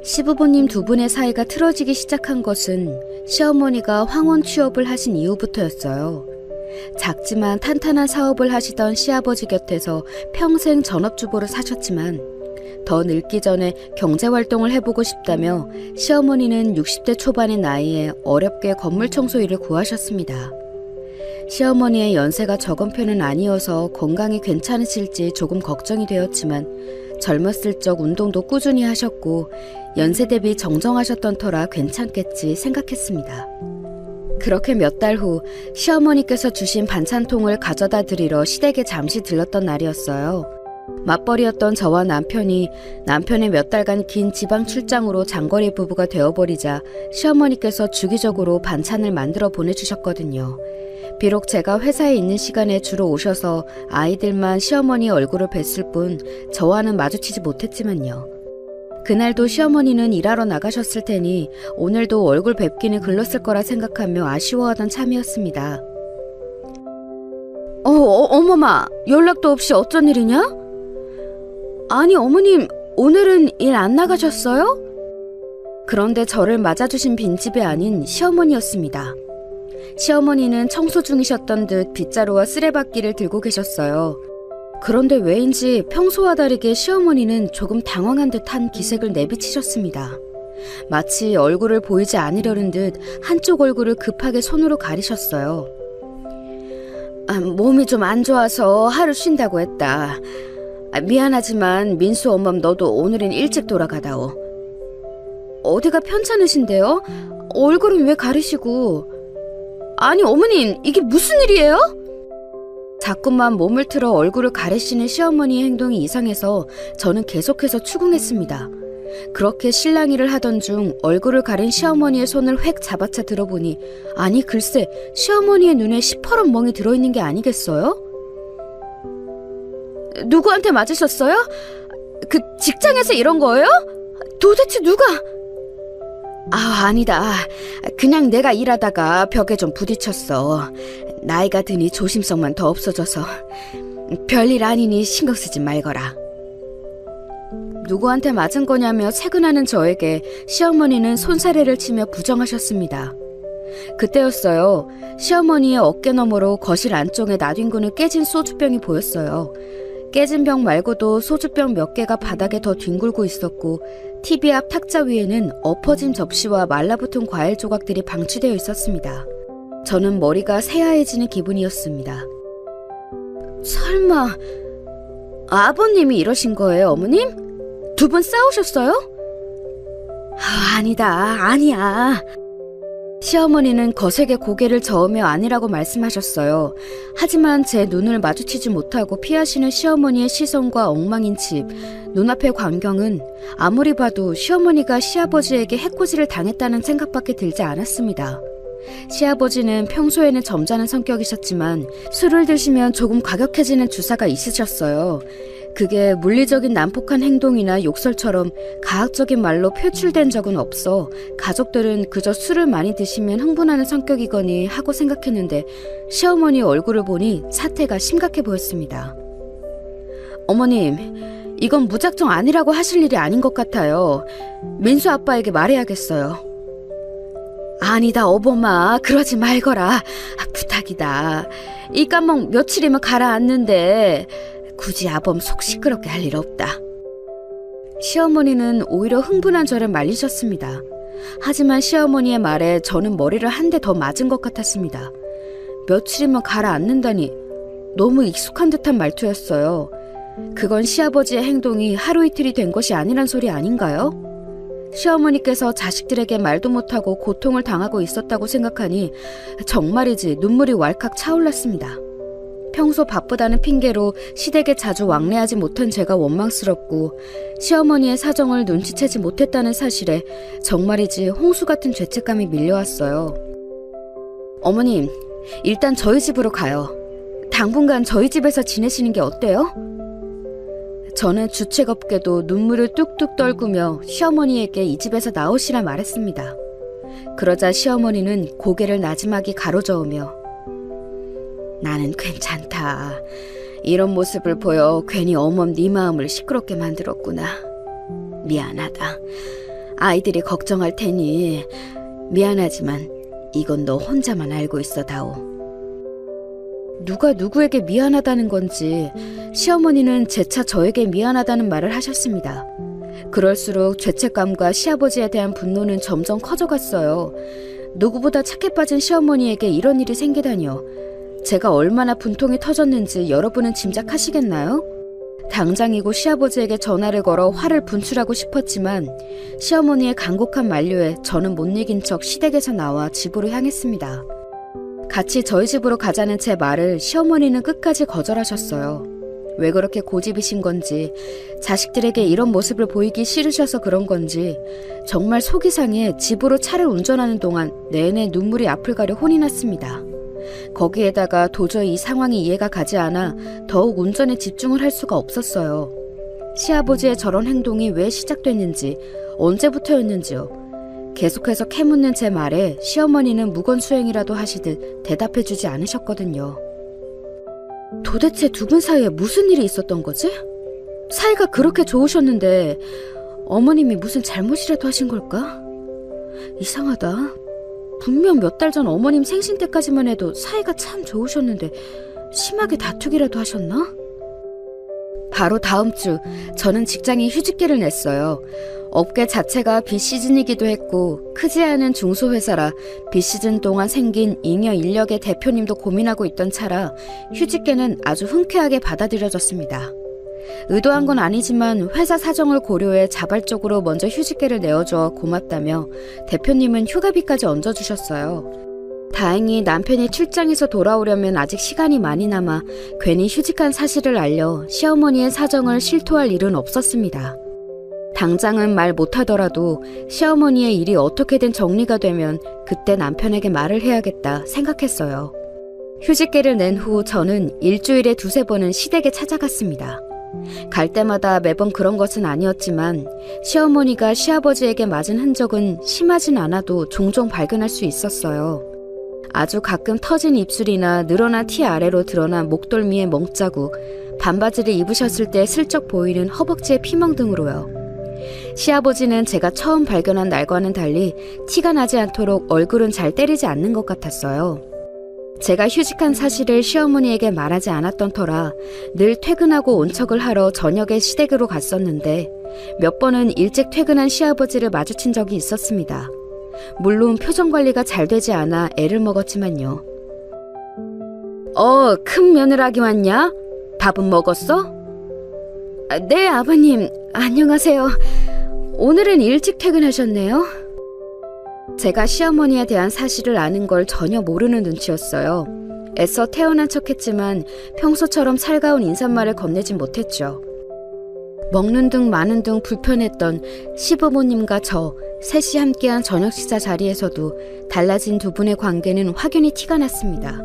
B: 시부모님 두 분의 사이가 틀어지기 시작한 것은 시어머니가 황혼 취업을 하신 이후부터였어요. 작지만 탄탄한 사업을 하시던 시아버지 곁에서 평생 전업주부로 사셨지만 더 늙기 전에 경제활동을 해보고 싶다며 시어머니는 60대 초반의 나이에 어렵게 건물 청소 일을 구하셨습니다. 시어머니의 연세가 적은 편은 아니어서 건강이 괜찮으실지 조금 걱정이 되었지만 젊었을 적 운동도 꾸준히 하셨고 연세 대비 정정하셨던 터라 괜찮겠지 생각했습니다. 그렇게 몇 달 후 시어머니께서 주신 반찬통을 가져다 드리러 시댁에 잠시 들렀던 날이었어요. 맞벌이였던 저와 남편이 남편의 몇 달간 긴 지방 출장으로 장거리 부부가 되어버리자 시어머니께서 주기적으로 반찬을 만들어 보내주셨거든요. 비록 제가 회사에 있는 시간에 주로 오셔서 아이들만 시어머니 얼굴을 뵀을 뿐 저와는 마주치지 못했지만요. 그날도 시어머니는 일하러 나가셨을 테니 오늘도 얼굴 뵙기는 글렀을 거라 생각하며 아쉬워하던 참이었습니다. 어머마, 연락도 없이 어쩐 일이냐? 아니 어머님, 오늘은 일 안 나가셨어요? 그런데 저를 맞아주신 빈집이 아닌 시어머니였습니다. 시어머니는 청소 중이셨던 듯 빗자루와 쓰레받기를 들고 계셨어요. 그런데 왜인지 평소와 다르게 시어머니는 조금 당황한 듯한 기색을 내비치셨습니다. 마치 얼굴을 보이지 않으려는 듯 한쪽 얼굴을 급하게 손으로 가리셨어요. 몸이 좀 안 좋아서 하루 쉰다고 했다. 미안하지만 민수 엄맘 너도 오늘은 일찍 돌아가다오. 어디가 편찮으신데요? 얼굴은 왜 가리시고. 아니 어머님, 이게 무슨 일이에요? 자꾸만 몸을 틀어 얼굴을 가리시는 시어머니의 행동이 이상해서 저는 계속해서 추궁했습니다. 그렇게 실랑이를 하던 중 얼굴을 가린 시어머니의 손을 획 잡아채 들어보니 아니 글쎄 시어머니의 눈에 시퍼런 멍이 들어있는 게 아니겠어요? 누구한테 맞으셨어요? 그 직장에서 이런 거예요? 도대체 누가? 아니다. 그냥 내가 일하다가 벽에 좀 부딪혔어. 나이가 드니 조심성만 더 없어져서. 별일 아니니 신경 쓰지 말거라. 누구한테 맞은 거냐며 채근하는 저에게 시어머니는 손사래를 치며 부정하셨습니다. 그때였어요. 시어머니의 어깨 너머로 거실 안쪽에 놔둔 깨진 소주병이 보였어요. 깨진 병 말고도 소주병 몇 개가 바닥에 더 뒹굴고 있었고 TV 앞 탁자 위에는 엎어진 접시와 말라붙은 과일 조각들이 방치되어 있었습니다. 저는 머리가 새하얘지는 기분이었습니다. 설마 아버님이 이러신 거예요, 어머님? 두 분 싸우셨어요? 아니다, 아니야. 시어머니는 거세게 고개를 저으며 아니라고 말씀하셨어요. 하지만 제 눈을 마주치지 못하고 피하시는 시어머니의 시선과 엉망인 집, 눈앞의 광경은 아무리 봐도 시어머니가 시아버지에게 해코지를 당했다는 생각밖에 들지 않았습니다. 시아버지는 평소에는 점잖은 성격이셨지만 술을 드시면 조금 과격해지는 주사가 있으셨어요. 그게 물리적인 난폭한 행동이나 욕설처럼 가학적인 말로 표출된 적은 없어 가족들은 그저 술을 많이 드시면 흥분하는 성격이거니 하고 생각했는데 시어머니 얼굴을 보니 사태가 심각해 보였습니다. 어머님, 이건 무작정 아니라고 하실 일이 아닌 것 같아요. 민수 아빠에게 말해야겠어요. 아니다, 어버마. 그러지 말거라. 부탁이다. 이 감목 며칠이면 가라앉는데 굳이 아범 속 시끄럽게 할 일 없다. 시어머니는 오히려 흥분한 저를 말리셨습니다. 하지만 시어머니의 말에 저는 머리를 한 대 더 맞은 것 같았습니다. 며칠이면 가라앉는다니 너무 익숙한 듯한 말투였어요. 그건 시아버지의 행동이 하루 이틀이 된 것이 아니란 소리 아닌가요? 시어머니께서 자식들에게 말도 못하고 고통을 당하고 있었다고 생각하니 정말이지 눈물이 왈칵 차올랐습니다. 평소 바쁘다는 핑계로 시댁에 자주 왕래하지 못한 제가 원망스럽고 시어머니의 사정을 눈치채지 못했다는 사실에 정말이지 홍수 같은 죄책감이 밀려왔어요. 어머님, 일단 저희 집으로 가요. 당분간 저희 집에서 지내시는 게 어때요? 저는 주책 없게도 눈물을 뚝뚝 떨구며 시어머니에게 이 집에서 나오시라 말했습니다. 그러자 시어머니는 고개를 나지막이 가로저으며 나는 괜찮다. 이런 모습을 보여 괜히 어멈 네 마음을 시끄럽게 만들었구나. 미안하다. 아이들이 걱정할 테니 미안하지만 이건 너 혼자만 알고 있어다오. 누가 누구에게 미안하다는 건지 시어머니는 재차 저에게 미안하다는 말을 하셨습니다. 그럴수록 죄책감과 시아버지에 대한 분노는 점점 커져갔어요. 누구보다 착해 빠진 시어머니에게 이런 일이 생기다니요. 제가 얼마나 분통이 터졌는지 여러분은 짐작하시겠나요? 당장이고 시아버지에게 전화를 걸어 화를 분출하고 싶었지만 시어머니의 간곡한 만류에 저는 못 이긴 척 시댁에서 나와 집으로 향했습니다. 같이 저희 집으로 가자는 제 말을 시어머니는 끝까지 거절하셨어요. 왜 그렇게 고집이신 건지, 자식들에게 이런 모습을 보이기 싫으셔서 그런 건지 정말 속이 상해 집으로 차를 운전하는 동안 내내 눈물이 앞을 가려 혼이 났습니다. 거기에다가 도저히 이 상황이 이해가 가지 않아 더욱 운전에 집중을 할 수가 없었어요. 시아버지의 저런 행동이 왜 시작됐는지, 언제부터였는지요. 계속해서 캐묻는 제 말에 시어머니는 무건수행이라도 하시듯 대답해주지 않으셨거든요. 도대체 두 분 사이에 무슨 일이 있었던 거지? 사이가 그렇게 좋으셨는데 어머님이 무슨 잘못이라도 하신 걸까? 이상하다. 분명 몇 달 전 어머님 생신 때까지만 해도 사이가 참 좋으셨는데 심하게 다투기라도 하셨나? 바로 다음 주 저는 직장에 휴직계를 냈어요. 업계 자체가 비시즌이기도 했고 크지 않은 중소회사라 비시즌 동안 생긴 잉여 인력의 대표님도 고민하고 있던 차라 휴직계는 아주 흔쾌하게 받아들여졌습니다. 의도한 건 아니지만 회사 사정을 고려해 자발적으로 먼저 휴직계를 내어줘 고맙다며 대표님은 휴가비까지 얹어주셨어요. 다행히 남편이 출장에서 돌아오려면 아직 시간이 많이 남아 괜히 휴직한 사실을 알려 시어머니의 사정을 실토할 일은 없었습니다. 당장은 말 못하더라도 시어머니의 일이 어떻게든 정리가 되면 그때 남편에게 말을 해야겠다 생각했어요. 휴직계를 낸 후 저는 일주일에 2-3번은 시댁에 찾아갔습니다. 갈 때마다 매번 그런 것은 아니었지만 시어머니가 시아버지에게 맞은 흔적은 심하진 않아도 종종 발견할 수 있었어요. 아주 가끔 터진 입술이나 늘어난 티 아래로 드러난 목덜미의 멍자국, 반바지를 입으셨을 때 슬쩍 보이는 허벅지의 피멍 등으로요. 시아버지는 제가 처음 발견한 날과는 달리 티가 나지 않도록 얼굴은 잘 때리지 않는 것 같았어요. 제가 휴직한 사실을 시어머니에게 말하지 않았던 터라 늘 퇴근하고 온 척을 하러 저녁에 시댁으로 갔었는데 몇 번은 일찍 퇴근한 시아버지를 마주친 적이 있었습니다. 물론 표정 관리가 잘 되지 않아 애를 먹었지만요. 큰 며느라기 왔냐? 밥은 먹었어? 네, 아버님. 안녕하세요. 오늘은 일찍 퇴근하셨네요. 제가 시어머니에 대한 사실을 아는 걸 전혀 모르는 눈치였어요. 애써 태어난 척했지만 평소처럼 살가운 인사말을 건네진 못했죠. 먹는 등 마는 등 불편했던 시부모님과 저 셋이 함께한 저녁 식사 자리에서도 달라진 두 분의 관계는 확연히 티가 났습니다.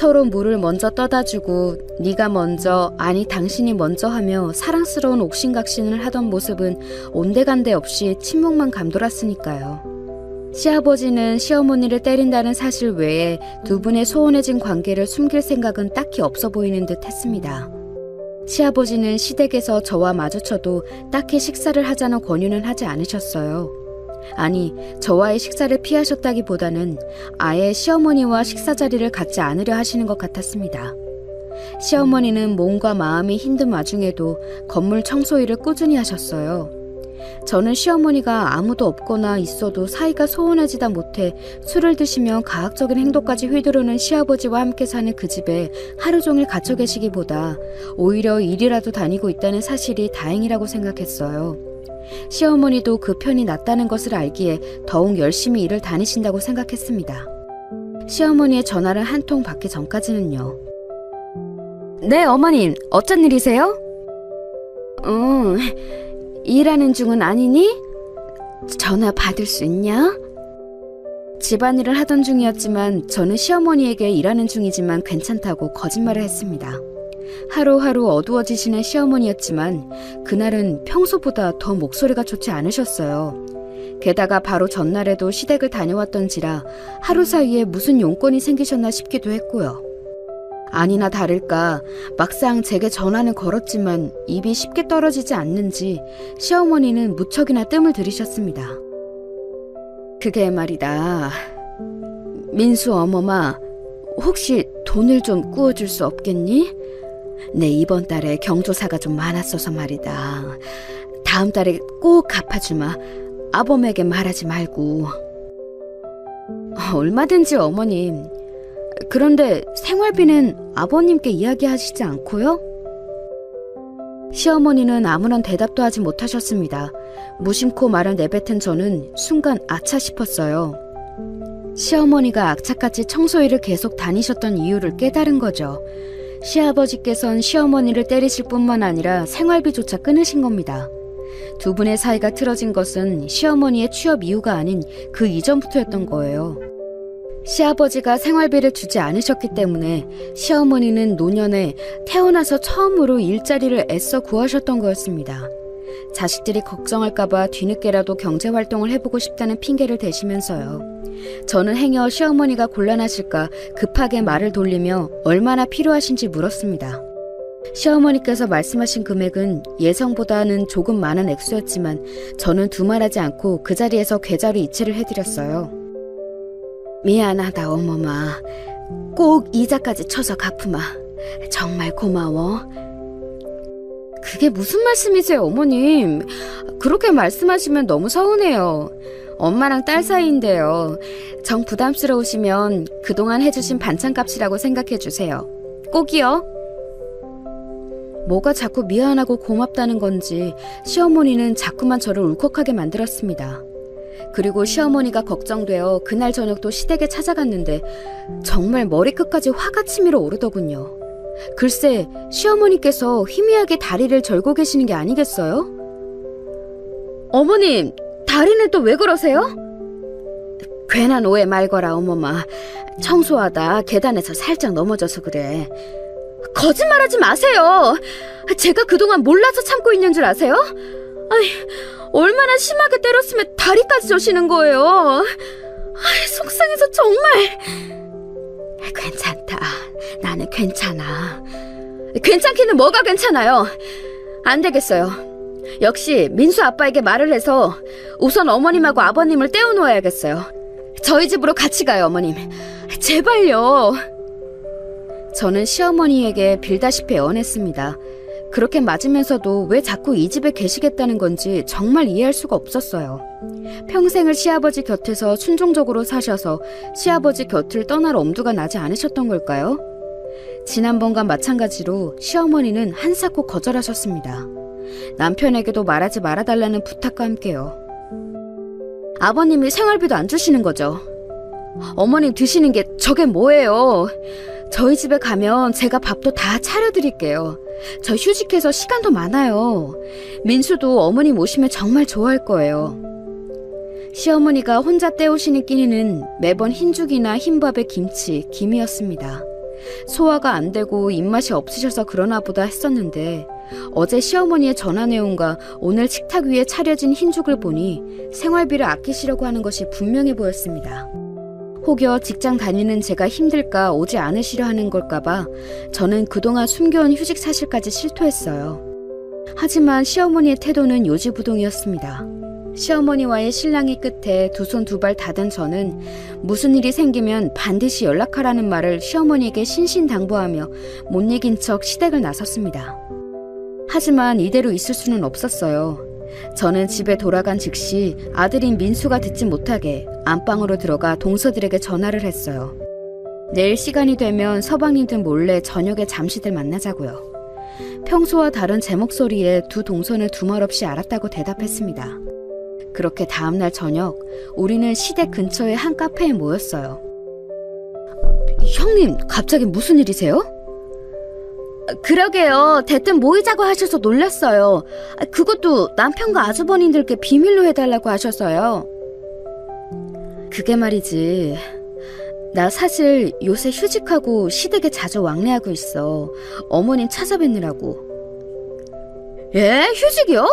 B: 서로 물을 먼저 떠다주고 네가 먼저, 아니 당신이 먼저 하며 사랑스러운 옥신각신을 하던 모습은 온데간데 없이 침묵만 감돌았으니까요. 시아버지는 시어머니를 때린다는 사실 외에 두 분의 소원해진 관계를 숨길 생각은 딱히 없어 보이는 듯 했습니다. 시아버지는 시댁에서 저와 마주쳐도 딱히 식사를 하자는 권유는 하지 않으셨어요. 아니, 저와의 식사를 피하셨다기보다는 아예 시어머니와 식사 자리를 갖지 않으려 하시는 것 같았습니다. 시어머니는 몸과 마음이 힘든 와중에도 건물 청소일을 꾸준히 하셨어요. 저는 시어머니가 아무도 없거나 있어도 사이가 소원해지다 못해 술을 드시며 가학적인 행동까지 휘두르는 시아버지와 함께 사는 그 집에 하루 종일 갇혀 계시기보다 오히려 일이라도 다니고 있다는 사실이 다행이라고 생각했어요. 시어머니도 그 편이 낫다는 것을 알기에 더욱 열심히 일을 다니신다고 생각했습니다. 시어머니의 전화를 한 통 받기 전까지는요. 네, 어머님, 어쩐 일이세요? 일하는 중은 아니니? 전화 받을 수 있냐? 집안일을 하던 중이었지만 저는 시어머니에게 일하는 중이지만 괜찮다고 거짓말을 했습니다. 하루하루 어두워지시는 시어머니였지만 그날은 평소보다 더 목소리가 좋지 않으셨어요. 게다가 바로 전날에도 시댁을 다녀왔던지라 하루 사이에 무슨 용건이 생기셨나 싶기도 했고요. 아니나 다를까 막상 제게 전화는 걸었지만 입이 쉽게 떨어지지 않는지 시어머니는 무척이나 뜸을 들이셨습니다. 그게 말이다. 민수 어머마, 혹시 돈을 좀 꾸어줄 수 없겠니? 내 이번 달에 경조사가 좀 많았어서 말이다. 다음 달에 꼭 갚아주마. 아범에게 말하지 말고. 얼마든지 어머님. 그런데 생활비는 아버님께 이야기하시지 않고요? 시어머니는 아무런 대답도 하지 못하셨습니다. 무심코 말을 내뱉은 저는 순간 아차 싶었어요. 시어머니가 악착같이 청소일을 계속 다니셨던 이유를 깨달은 거죠. 시아버지께선 시어머니를 때리실 뿐만 아니라 생활비조차 끊으신 겁니다. 두 분의 사이가 틀어진 것은 시어머니의 취업 이유가 아닌 그 이전부터였던 거예요. 시아버지가 생활비를 주지 않으셨기 때문에 시어머니는 노년에 태어나서 처음으로 일자리를 애써 구하셨던 거였습니다. 자식들이 걱정할까봐 뒤늦게라도 경제활동을 해보고 싶다는 핑계를 대시면서요. 저는 행여 시어머니가 곤란하실까 급하게 말을 돌리며 얼마나 필요하신지 물었습니다. 시어머니께서 말씀하신 금액은 예상보다는 조금 많은 액수였지만 저는 두말하지 않고 그 자리에서 계좌로 이체를 해드렸어요. 미안하다 어머마. 꼭 이자까지 쳐서 갚으마. 정말 고마워. 그게 무슨 말씀이세요 어머님. 그렇게 말씀하시면 너무 서운해요. 엄마랑 딸 사이인데요. 정 부담스러우시면 그동안 해주신 반찬값이라고 생각해주세요. 꼭이요. 뭐가 자꾸 미안하고 고맙다는 건지 시어머니는 자꾸만 저를 울컥하게 만들었습니다. 그리고 시어머니가 걱정되어 그날 저녁도 시댁에 찾아갔는데 정말 머리끝까지 화가 치밀어 오르더군요. 글쎄 시어머니께서 희미하게 다리를 절고 계시는 게 아니겠어요? 어머님, 다리는 또 왜 그러세요? 괜한 오해 말거라 어머마. 청소하다 계단에서 살짝 넘어져서 그래. 거짓말하지 마세요. 제가 그동안 몰라서 참고 있는 줄 아세요? 아이, 얼마나 심하게 때렸으면 다리까지 저시는 거예요. 아이, 속상해서 정말. 괜찮다. 나는 괜찮아. 괜찮기는 뭐가 괜찮아요. 안 되겠어요. 역시 민수 아빠에게 말을 해서 우선 어머님하고 아버님을 떼어놓아야겠어요. 저희 집으로 같이 가요 어머님. 제발요. 저는 시어머니에게 빌다시피 애원했습니다. 그렇게 맞으면서도 왜 자꾸 이 집에 계시겠다는 건지 정말 이해할 수가 없었어요. 평생을 시아버지 곁에서 순종적으로 사셔서 시아버지 곁을 떠날 엄두가 나지 않으셨던 걸까요? 지난번과 마찬가지로 시어머니는 한사코 거절하셨습니다. 남편에게도 말하지 말아달라는 부탁과 함께요. 아버님이 생활비도 안 주시는 거죠. 어머님 드시는 게 저게 뭐예요? 저희 집에 가면 제가 밥도 다 차려드릴게요. 저 휴직해서 시간도 많아요. 민수도 어머님 오시면 정말 좋아할 거예요. 시어머니가 혼자 때우시는 끼니는 매번 흰죽이나 흰밥에 김치, 김이었습니다. 소화가 안 되고 입맛이 없으셔서 그러나 보다 했었는데 어제 시어머니의 전화 내용과 오늘 식탁 위에 차려진 흰죽을 보니 생활비를 아끼시려고 하는 것이 분명해 보였습니다. 혹여 직장 다니는 제가 힘들까 오지 않으시려 하는 걸까봐 저는 그동안 숨겨온 휴직 사실까지 실토했어요. 하지만 시어머니의 태도는 요지부동이었습니다. 시어머니와의 실랑이 끝에 두 손 두 발 닫은 저는 무슨 일이 생기면 반드시 연락하라는 말을 시어머니에게 신신당부하며 못 이긴 척 시댁을 나섰습니다. 하지만 이대로 있을 수는 없었어요. 저는 집에 돌아간 즉시 아들인 민수가 듣지 못하게 안방으로 들어가 동서들에게 전화를 했어요. 내일 시간이 되면 서방님들 몰래 저녁에 잠시들 만나자고요. 평소와 다른 제 목소리에 두 동서는 두말없이 알았다고 대답했습니다. 그렇게 다음날 저녁 우리는 시댁 근처의 한 카페에 모였어요. 형님, 갑자기 무슨 일이세요? 그러게요. 대뜸 모이자고 하셔서 놀랐어요. 그것도 남편과 아주버님들께 비밀로 해달라고 하셔서요. 그게 말이지, 나 사실 요새 휴직하고 시댁에 자주 왕래하고 있어. 어머님 찾아뵙느라고. 예? 휴직이요?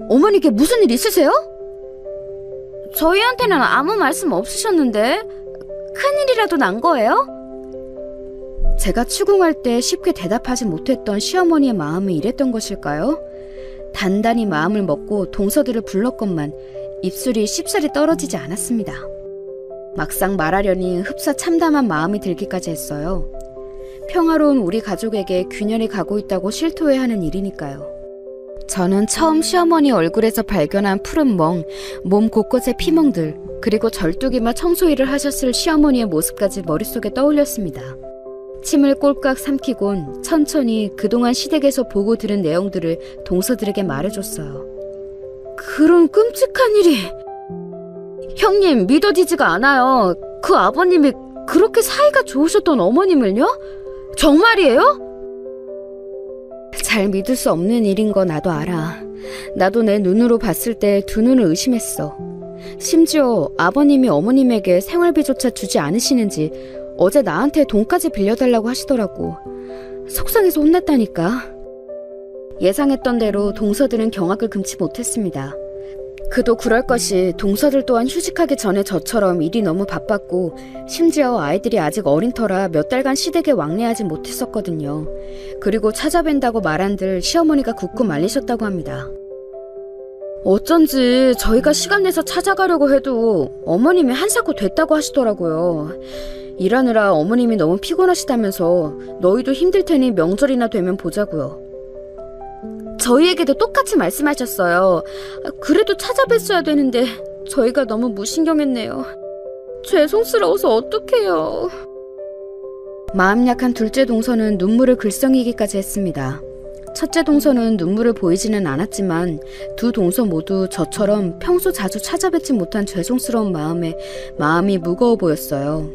B: 어머니께 무슨 일 있으세요? 저희한테는 아무 말씀 없으셨는데 큰일이라도 난 거예요? 제가 추궁할 때 쉽게 대답하지 못했던 시어머니의 마음이 이랬던 것일까요? 단단히 마음을 먹고 동서들을 불렀건만 입술이 쉽사리 떨어지지 않았습니다. 막상 말하려니 흡사 참담한 마음이 들기까지 했어요. 평화로운 우리 가족에게 균열이 가고 있다고 실토해하는 일이니까요. 저는 처음 시어머니 얼굴에서 발견한 푸른 멍, 몸 곳곳의 피멍들, 그리고 절뚝이며 청소일을 하셨을 시어머니의 모습까지 머릿속에 떠올렸습니다. 침을 꼴깍 삼키곤 천천히 그동안 시댁에서 보고 들은 내용들을 동서들에게 말해줬어요. 그런 끔찍한 일이... 형님, 믿어지지가 않아요. 그 아버님이 그렇게 사이가 좋으셨던 어머님을요? 정말이에요? 잘 믿을 수 없는 일인 거 나도 알아. 나도 내 눈으로 봤을 때 두 눈을 의심했어. 심지어 아버님이 어머님에게 생활비조차 주지 않으시는지 어제 나한테 돈까지 빌려달라고 하시더라고. 속상해서 혼났다니까. 예상했던 대로 동서들은 경악을 금치 못했습니다. 그도 그럴 것이 동서들 또한 휴직하기 전에 저처럼 일이 너무 바빴고 심지어 아이들이 아직 어린 터라 몇 달간 시댁에 왕래하지 못했었거든요. 그리고 찾아뵌다고 말한들 시어머니가 굳고 말리셨다고 합니다. 어쩐지 저희가 시간 내서 찾아가려고 해도 어머님이 한사코 됐다고 하시더라고요. 일하느라 어머님이 너무 피곤하시다면서 너희도 힘들 테니 명절이나 되면 보자고요. 저희에게도 똑같이 말씀하셨어요. 그래도 찾아뵀어야 되는데 저희가 너무 무신경했네요. 죄송스러워서 어떡해요. 마음 약한 둘째 동서는 눈물을 글썽이기까지 했습니다. 첫째 동서는 눈물을 보이지는 않았지만 두 동서 모두 저처럼 평소 자주 찾아뵙지 못한 죄송스러운 마음에 마음이 무거워 보였어요.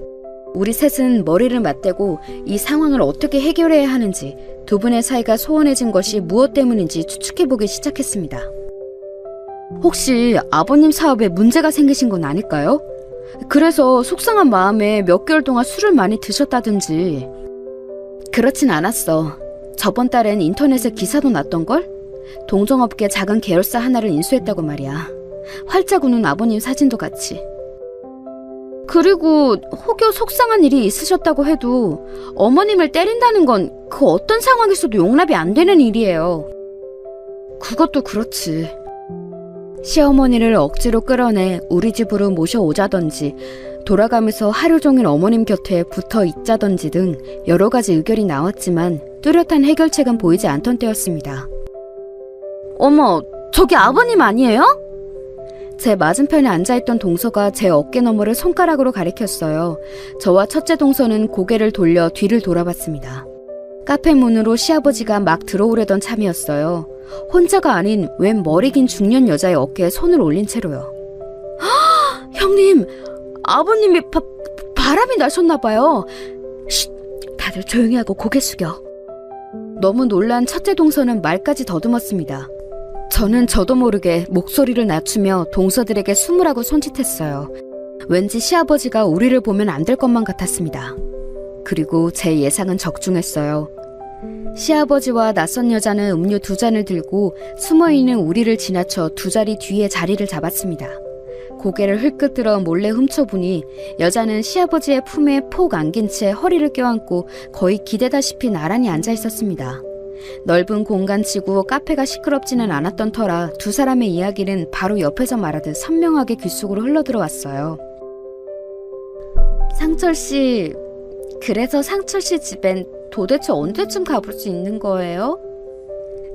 B: 우리 셋은 머리를 맞대고 이 상황을 어떻게 해결해야 하는지, 두 분의 사이가 소원해진 것이 무엇 때문인지 추측해보기 시작했습니다. 혹시 아버님 사업에 문제가 생기신 건 아닐까요? 그래서 속상한 마음에 몇 개월 동안 술을 많이 드셨다든지. 그렇진 않았어. 저번 달엔 인터넷에 기사도 났던걸? 동종업계 작은 계열사 하나를 인수했다고 말이야. 활짝 우는 아버님 사진도 같이. 그리고 혹여 속상한 일이 있으셨다고 해도 어머님을 때린다는 건 그 어떤 상황에서도 용납이 안 되는 일이에요. 그것도 그렇지. 시어머니를 억지로 끌어내 우리 집으로 모셔오자든지 돌아가면서 하루 종일 어머님 곁에 붙어 있자든지 등 여러 가지 의견이 나왔지만 뚜렷한 해결책은 보이지 않던 때였습니다. 어머, 저기 아버님 아니에요? 제 맞은편에 앉아있던 동서가 제 어깨 너머를 손가락으로 가리켰어요. 저와 첫째 동서는 고개를 돌려 뒤를 돌아봤습니다. 카페 문으로 시아버지가 막 들어오려던 참이었어요. 혼자가 아닌 웬 머리 긴 중년 여자의 어깨에 손을 올린 채로요. 형님, 아버님이 바람이 나셨나 봐요. 쉿, 다들 조용히 하고 고개 숙여. 너무 놀란 첫째 동서는 말까지 더듬었습니다. 저는 저도 모르게 목소리를 낮추며 동서들에게 숨으라고 손짓했어요. 왠지 시아버지가 우리를 보면 안 될 것만 같았습니다. 그리고 제 예상은 적중했어요. 시아버지와 낯선 여자는 음료 2잔을 들고 숨어있는 우리를 지나쳐 2자리 뒤에 자리를 잡았습니다. 고개를 흘끗 들어 몰래 훔쳐보니 여자는 시아버지의 품에 폭 안긴 채 허리를 껴안고 거의 기대다시피 나란히 앉아 있었습니다. 넓은 공간치고 카페가 시끄럽지는 않았던 터라 두 사람의 이야기는 바로 옆에서 말하듯 선명하게 귓속으로 흘러들어왔어요. 상철씨, 그래서 상철씨 집엔 도대체 언제쯤 가볼 수 있는 거예요?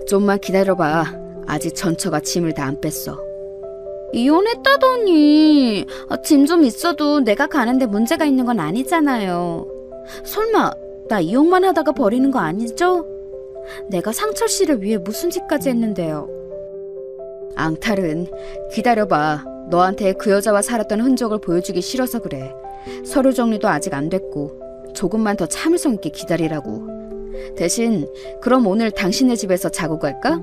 B: 좀만 기다려봐. 아직 전처가 짐을 다 안 뺐어. 이혼했다더니. 짐 좀 있어도 내가 가는데 문제가 있는 건 아니잖아요. 설마 나 이혼만 하다가 버리는 거 아니죠? 내가 상철씨를 위해 무슨 짓까지 했는데요. 앙탈은 기다려봐. 너한테 그 여자와 살았던 흔적을 보여주기 싫어서 그래. 서류 정리도 아직 안 됐고 조금만 더 참을성 있게 기다리라고. 대신 그럼 오늘 당신네 집에서 자고 갈까?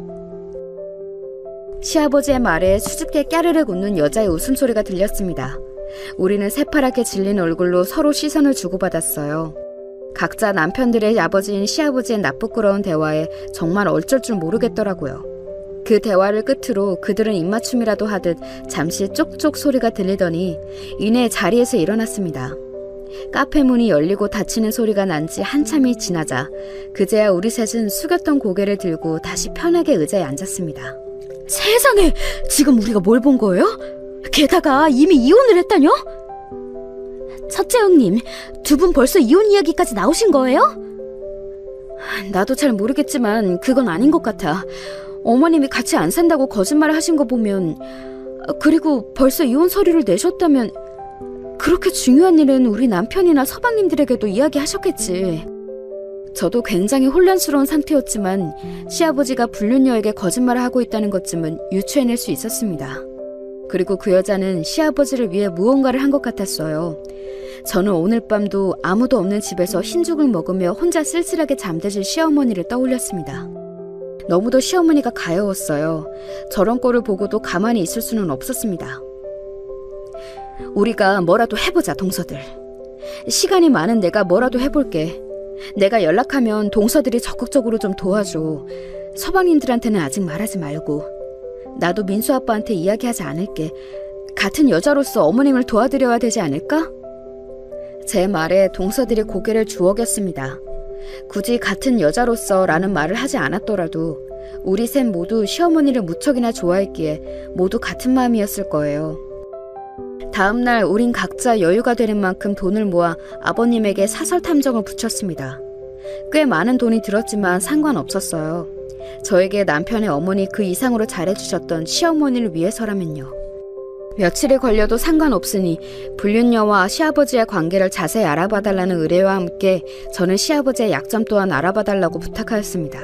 B: 시아버지의 말에 수줍게 까르르 웃는 여자의 웃음소리가 들렸습니다. 우리는 새파랗게 질린 얼굴로 서로 시선을 주고받았어요. 각자 남편들의 아버지인 시아버지의 나쁘끄러운 대화에 정말 어쩔 줄 모르겠더라고요. 그 대화를 끝으로 그들은 입맞춤이라도 하듯 잠시 쪽쪽 소리가 들리더니 이내 자리에서 일어났습니다. 카페 문이 열리고 닫히는 소리가 난 지 한참이 지나자 그제야 우리 셋은 숙였던 고개를 들고 다시 편하게 의자에 앉았습니다. 세상에, 지금 우리가 뭘 본 거예요? 게다가 이미 이혼을 했다뇨? 첫째 형님, 두 분 벌써 이혼 이야기까지 나오신 거예요? 나도 잘 모르겠지만 그건 아닌 것 같아. 어머님이 같이 안 산다고 거짓말을 하신 거 보면, 그리고 벌써 이혼 서류를 내셨다면 그렇게 중요한 일은 우리 남편이나 서방님들에게도 이야기하셨겠지. 저도 굉장히 혼란스러운 상태였지만 시아버지가 불륜녀에게 거짓말을 하고 있다는 것쯤은 유추해낼 수 있었습니다. 그리고 그 여자는 시아버지를 위해 무언가를 한 것 같았어요. 저는 오늘 밤도 아무도 없는 집에서 흰죽을 먹으며 혼자 쓸쓸하게 잠드실 시어머니를 떠올렸습니다. 너무도 시어머니가 가여웠어요. 저런 꼴을 보고도 가만히 있을 수는 없었습니다. 우리가 뭐라도 해보자, 동서들. 시간이 많은 내가 뭐라도 해볼게. 내가 연락하면 동서들이 적극적으로 좀 도와줘. 서방님들한테는 아직 말하지 말고. 나도 민수 아빠한테 이야기하지 않을게. 같은 여자로서 어머님을 도와드려야 되지 않을까? 제 말에 동서들이 고개를 주워겼습니다. 굳이 같은 여자로서 라는 말을 하지 않았더라도 우리 셋 모두 시어머니를 무척이나 좋아했기에 모두 같은 마음이었을 거예요. 다음날 우린 각자 여유가 되는 만큼 돈을 모아 아버님에게 사설 탐정을 붙였습니다. 꽤 많은 돈이 들었지만 상관없었어요. 저에게 남편의 어머니 그 이상으로 잘해주셨던 시어머니를 위해서라면요. 며칠이 걸려도 상관없으니 불륜녀와 시아버지의 관계를 자세히 알아봐달라는 의뢰와 함께 저는 시아버지의 약점 또한 알아봐달라고 부탁하였습니다.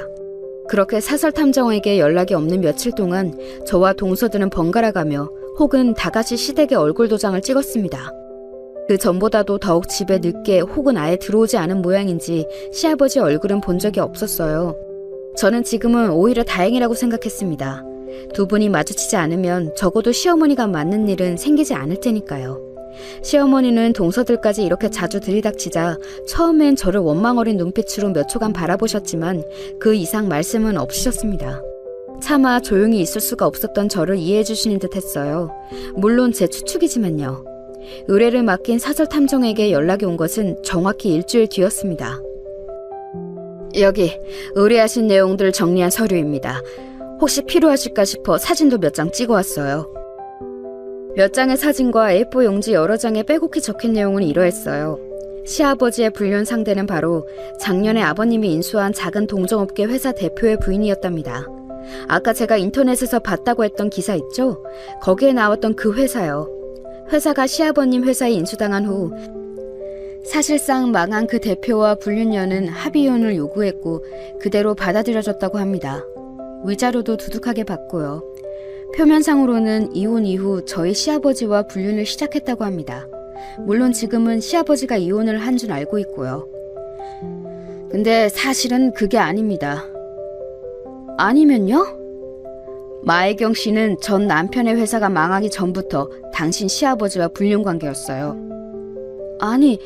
B: 그렇게 사설탐정에게 연락이 없는 며칠 동안 저와 동서들은 번갈아가며 혹은 다같이 시댁의 얼굴 도장을 찍었습니다. 그 전보다도 더욱 집에 늦게 혹은 아예 들어오지 않은 모양인지 시아버지 얼굴은 본 적이 없었어요. 저는 지금은 오히려 다행이라고 생각했습니다. 두 분이 마주치지 않으면 적어도 시어머니가 맞는 일은 생기지 않을 테니까요. 시어머니는 동서들까지 이렇게 자주 들이닥치자 처음엔 저를 원망 어린 눈빛으로 몇 초간 바라보셨지만 그 이상 말씀은 없으셨습니다. 차마 조용히 있을 수가 없었던 저를 이해해 주시는 듯 했어요. 물론 제 추측이지만요. 의뢰를 맡긴 사설탐정에게 연락이 온 것은 정확히 일주일 뒤였습니다. 여기 의뢰하신 내용들 정리한 서류입니다. 혹시 필요하실까 싶어 사진도 몇 장 찍어왔어요. 몇 장의 사진과 A4 용지 여러 장에 빼곡히 적힌 내용은 이러했어요. 시아버지의 불륜 상대는 바로 작년에 아버님이 인수한 작은 동종업계 회사 대표의 부인이었답니다. 아까 제가 인터넷에서 봤다고 했던 기사 있죠? 거기에 나왔던 그 회사요. 회사가 시아버님 회사에 인수당한 후 사실상 망한 그 대표와 불륜녀는 합의이혼을 요구했고 그대로 받아들여졌다고 합니다. 위자료도 두둑하게 받고요. 표면상으로는 이혼 이후 저희 시아버지와 불륜을 시작했다고 합니다. 물론 지금은 시아버지가 이혼을 한 줄 알고 있고요. 근데 사실은 그게 아닙니다. 아니면요? 마혜경 씨는 전 남편의 회사가 망하기 전부터 당신 시아버지와 불륜 관계였어요. 아니,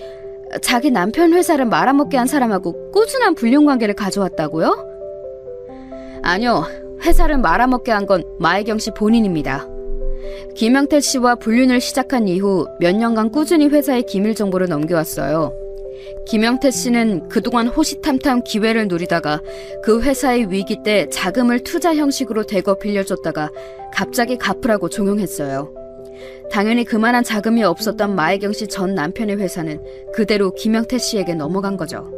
B: 자기 남편 회사를 말아먹게 한 사람하고 꾸준한 불륜 관계를 가져왔다고요? 아니요, 회사를 말아먹게 한 건 마혜경 씨 본인입니다. 김영태 씨와 불륜을 시작한 이후 몇 년간 꾸준히 회사에 기밀 정보를 넘겨왔어요. 김영태 씨는 그동안 호시탐탐 기회를 누리다가 그 회사의 위기 때 자금을 투자 형식으로 대거 빌려줬다가 갑자기 갚으라고 종용했어요. 당연히 그만한 자금이 없었던 마혜경 씨 전 남편의 회사는 그대로 김영태 씨에게 넘어간 거죠.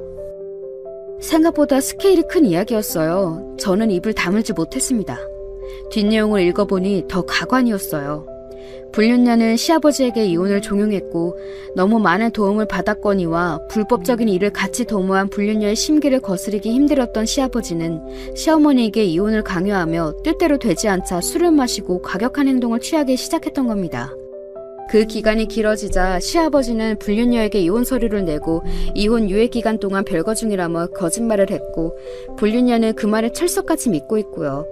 B: 생각보다 스케일이 큰 이야기였어요. 저는 입을 다물지 못했습니다. 뒷내용을 읽어보니 더 가관이었어요. 불륜녀는 시아버지에게 이혼을 종용했고 너무 많은 도움을 받았거니와 불법적인 일을 같이 도모한 불륜녀의 심기를 거스르기 힘들었던 시아버지는 시어머니에게 이혼을 강요하며 뜻대로 되지 않자 술을 마시고 과격한 행동을 취하기 시작했던 겁니다. 그 기간이 길어지자 시아버지는 불륜녀에게 이혼 서류를 내고 이혼 유예 기간 동안 별거 중이라며 거짓말을 했고 불륜녀는 그 말을 철석같이 믿고 있고요.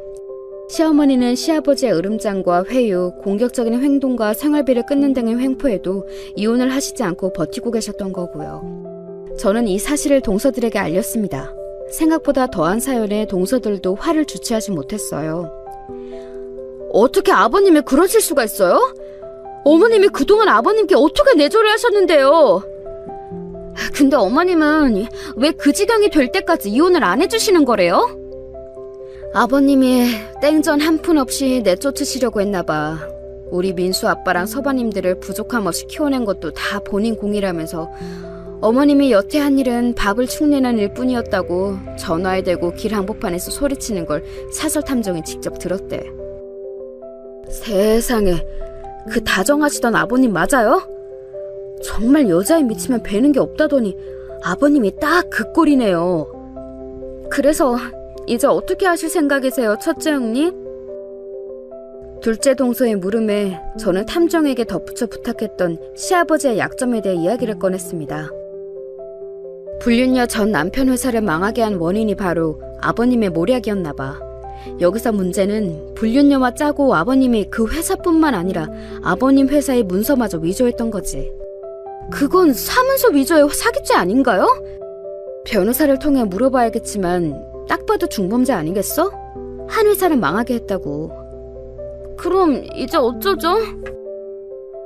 B: 시어머니는 시아버지의 으름장과 회유, 공격적인 행동과 생활비를 끊는 등의 횡포에도 이혼을 하시지 않고 버티고 계셨던 거고요. 저는 이 사실을 동서들에게 알렸습니다. 생각보다 더한 사연에 동서들도 화를 주체하지 못했어요. 어떻게 아버님이 그러실 수가 있어요? 어머님이 그동안 아버님께 어떻게 내조를 하셨는데요? 근데 어머님은 왜 그 지경이 될 때까지 이혼을 안 해주시는 거래요? 아버님이 땡전 한 푼 없이 내쫓으시려고 했나봐. 우리 민수 아빠랑 서방님들을 부족함 없이 키워낸 것도 다 본인 공이라면서 어머님이 여태 한 일은 밥을 축내는 일뿐이었다고 전화에 대고 길 한복판에서 소리치는 걸 사설 탐정이 직접 들었대. 세상에, 그 다정하시던 아버님 맞아요? 정말 여자에 미치면 배는 게 없다더니 아버님이 딱 그 꼴이네요. 그래서 이제 어떻게 하실 생각이세요, 첫째 형님? 둘째 동서의 물음에 저는 탐정에게 덧붙여 부탁했던 시아버지의 약점에 대해 이야기를 꺼냈습니다. 불륜녀 전 남편 회사를 망하게 한 원인이 바로 아버님의 모략이었나 봐. 여기서 문제는 불륜녀와 짜고 아버님이 그 회사뿐만 아니라 아버님 회사의 문서마저 위조했던 거지. 그건 사문서 위조의 사기죄 아닌가요? 변호사를 통해 물어봐야겠지만 딱 봐도 중범죄 아니겠어? 한 회사를 망하게 했다고. 그럼 이제 어쩌죠?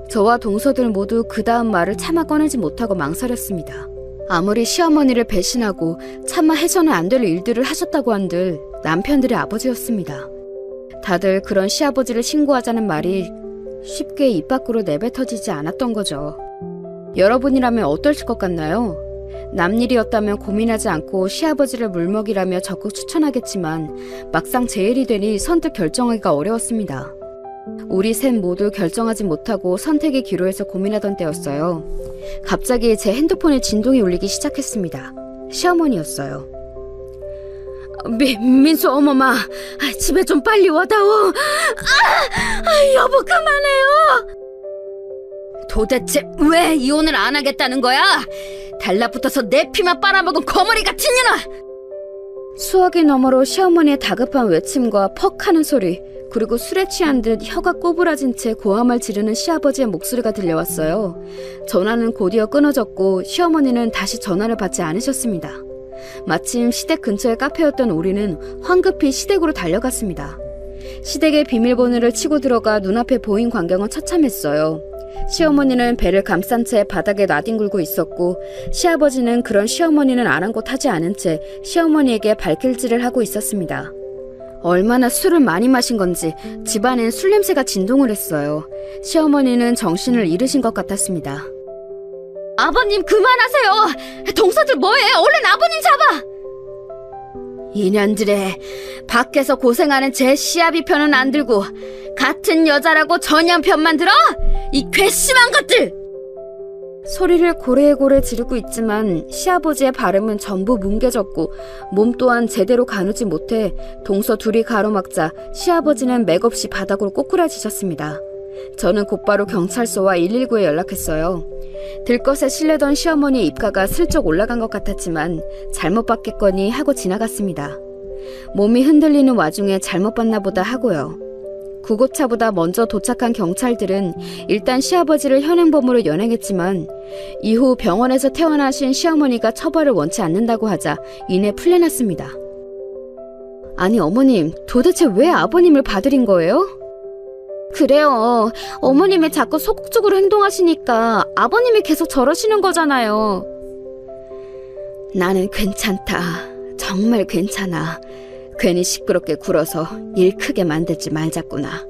B: 저와 동서들 모두 그 다음 말을 차마 꺼내지 못하고 망설였습니다. 아무리 시어머니를 배신하고 차마 해서는 안 될 일들을 하셨다고 한들 남편들의 아버지였습니다. 다들 그런 시아버지를 신고하자는 말이 쉽게 입 밖으로 내뱉어지지 않았던 거죠. 여러분이라면 어떠실 것 같나요? 남일이었다면 고민하지 않고 시아버지를 물먹이라며 적극 추천하겠지만 막상 제 일이 되니 선뜻 결정하기가 어려웠습니다. 우리 셋 모두 결정하지 못하고 선택의 기로에서 고민하던 때였어요. 갑자기 제 핸드폰에 진동이 울리기 시작했습니다. 시어머니였어요. 민수 어머마, 집에 좀 빨리 와다오. 여보 그만해요. 도대체 왜 이혼을 안 하겠다는 거야? 달라붙어서 내 피만 빨아먹은 거머리 같은 년아! 수화기 너머로 시어머니의 다급한 외침과 퍽 하는 소리, 그리고 술에 취한 듯 혀가 꼬부라진 채 고함을 지르는 시아버지의 목소리가 들려왔어요. 전화는 곧이어 끊어졌고 시어머니는 다시 전화를 받지 않으셨습니다. 마침 시댁 근처의 카페였던 우리는 황급히 시댁으로 달려갔습니다. 시댁의 비밀번호를 치고 들어가 눈앞에 보인 광경은 처참했어요. 시어머니는 배를 감싼 채 바닥에 나뒹굴고 있었고 시아버지는 그런 시어머니는 아랑곳하지 않은 채 시어머니에게 발길질을 하고 있었습니다. 얼마나 술을 많이 마신 건지 집안엔 술 냄새가 진동을 했어요. 시어머니는 정신을 잃으신 것 같았습니다. 아버님 그만하세요. 동서들 뭐해? 얼른 아버님 잡아. 인연들에 밖에서 고생하는 제 시아비 편은 안 들고 같은 여자라고 전현 편만 들어? 이 괘씸한 것들! 소리를 고래고래 지르고 있지만 시아버지의 발음은 전부 뭉개졌고 몸 또한 제대로 가누지 못해 동서 둘이 가로막자 시아버지는 맥없이 바닥으로 꼬꾸라지셨습니다. 저는 곧바로 경찰서와 119에 연락했어요. 들것에 실려던 시어머니의 입가가 슬쩍 올라간 것 같았지만 잘못 봤겠거니 하고 지나갔습니다. 몸이 흔들리는 와중에 잘못 봤나 보다 하고요. 구급차보다 먼저 도착한 경찰들은 일단 시아버지를 현행범으로 연행했지만 이후 병원에서 퇴원하신 시어머니가 처벌을 원치 않는다고 하자 이내 풀려났습니다. 아니 어머님, 도대체 왜 아버님을 봐들인 거예요? 그래요. 어머님이 자꾸 소극적으로 행동하시니까 아버님이 계속 저러시는 거잖아요. 나는 괜찮다. 정말 괜찮아. 괜히 시끄럽게 굴어서 일 크게 만들지 말자꾸나.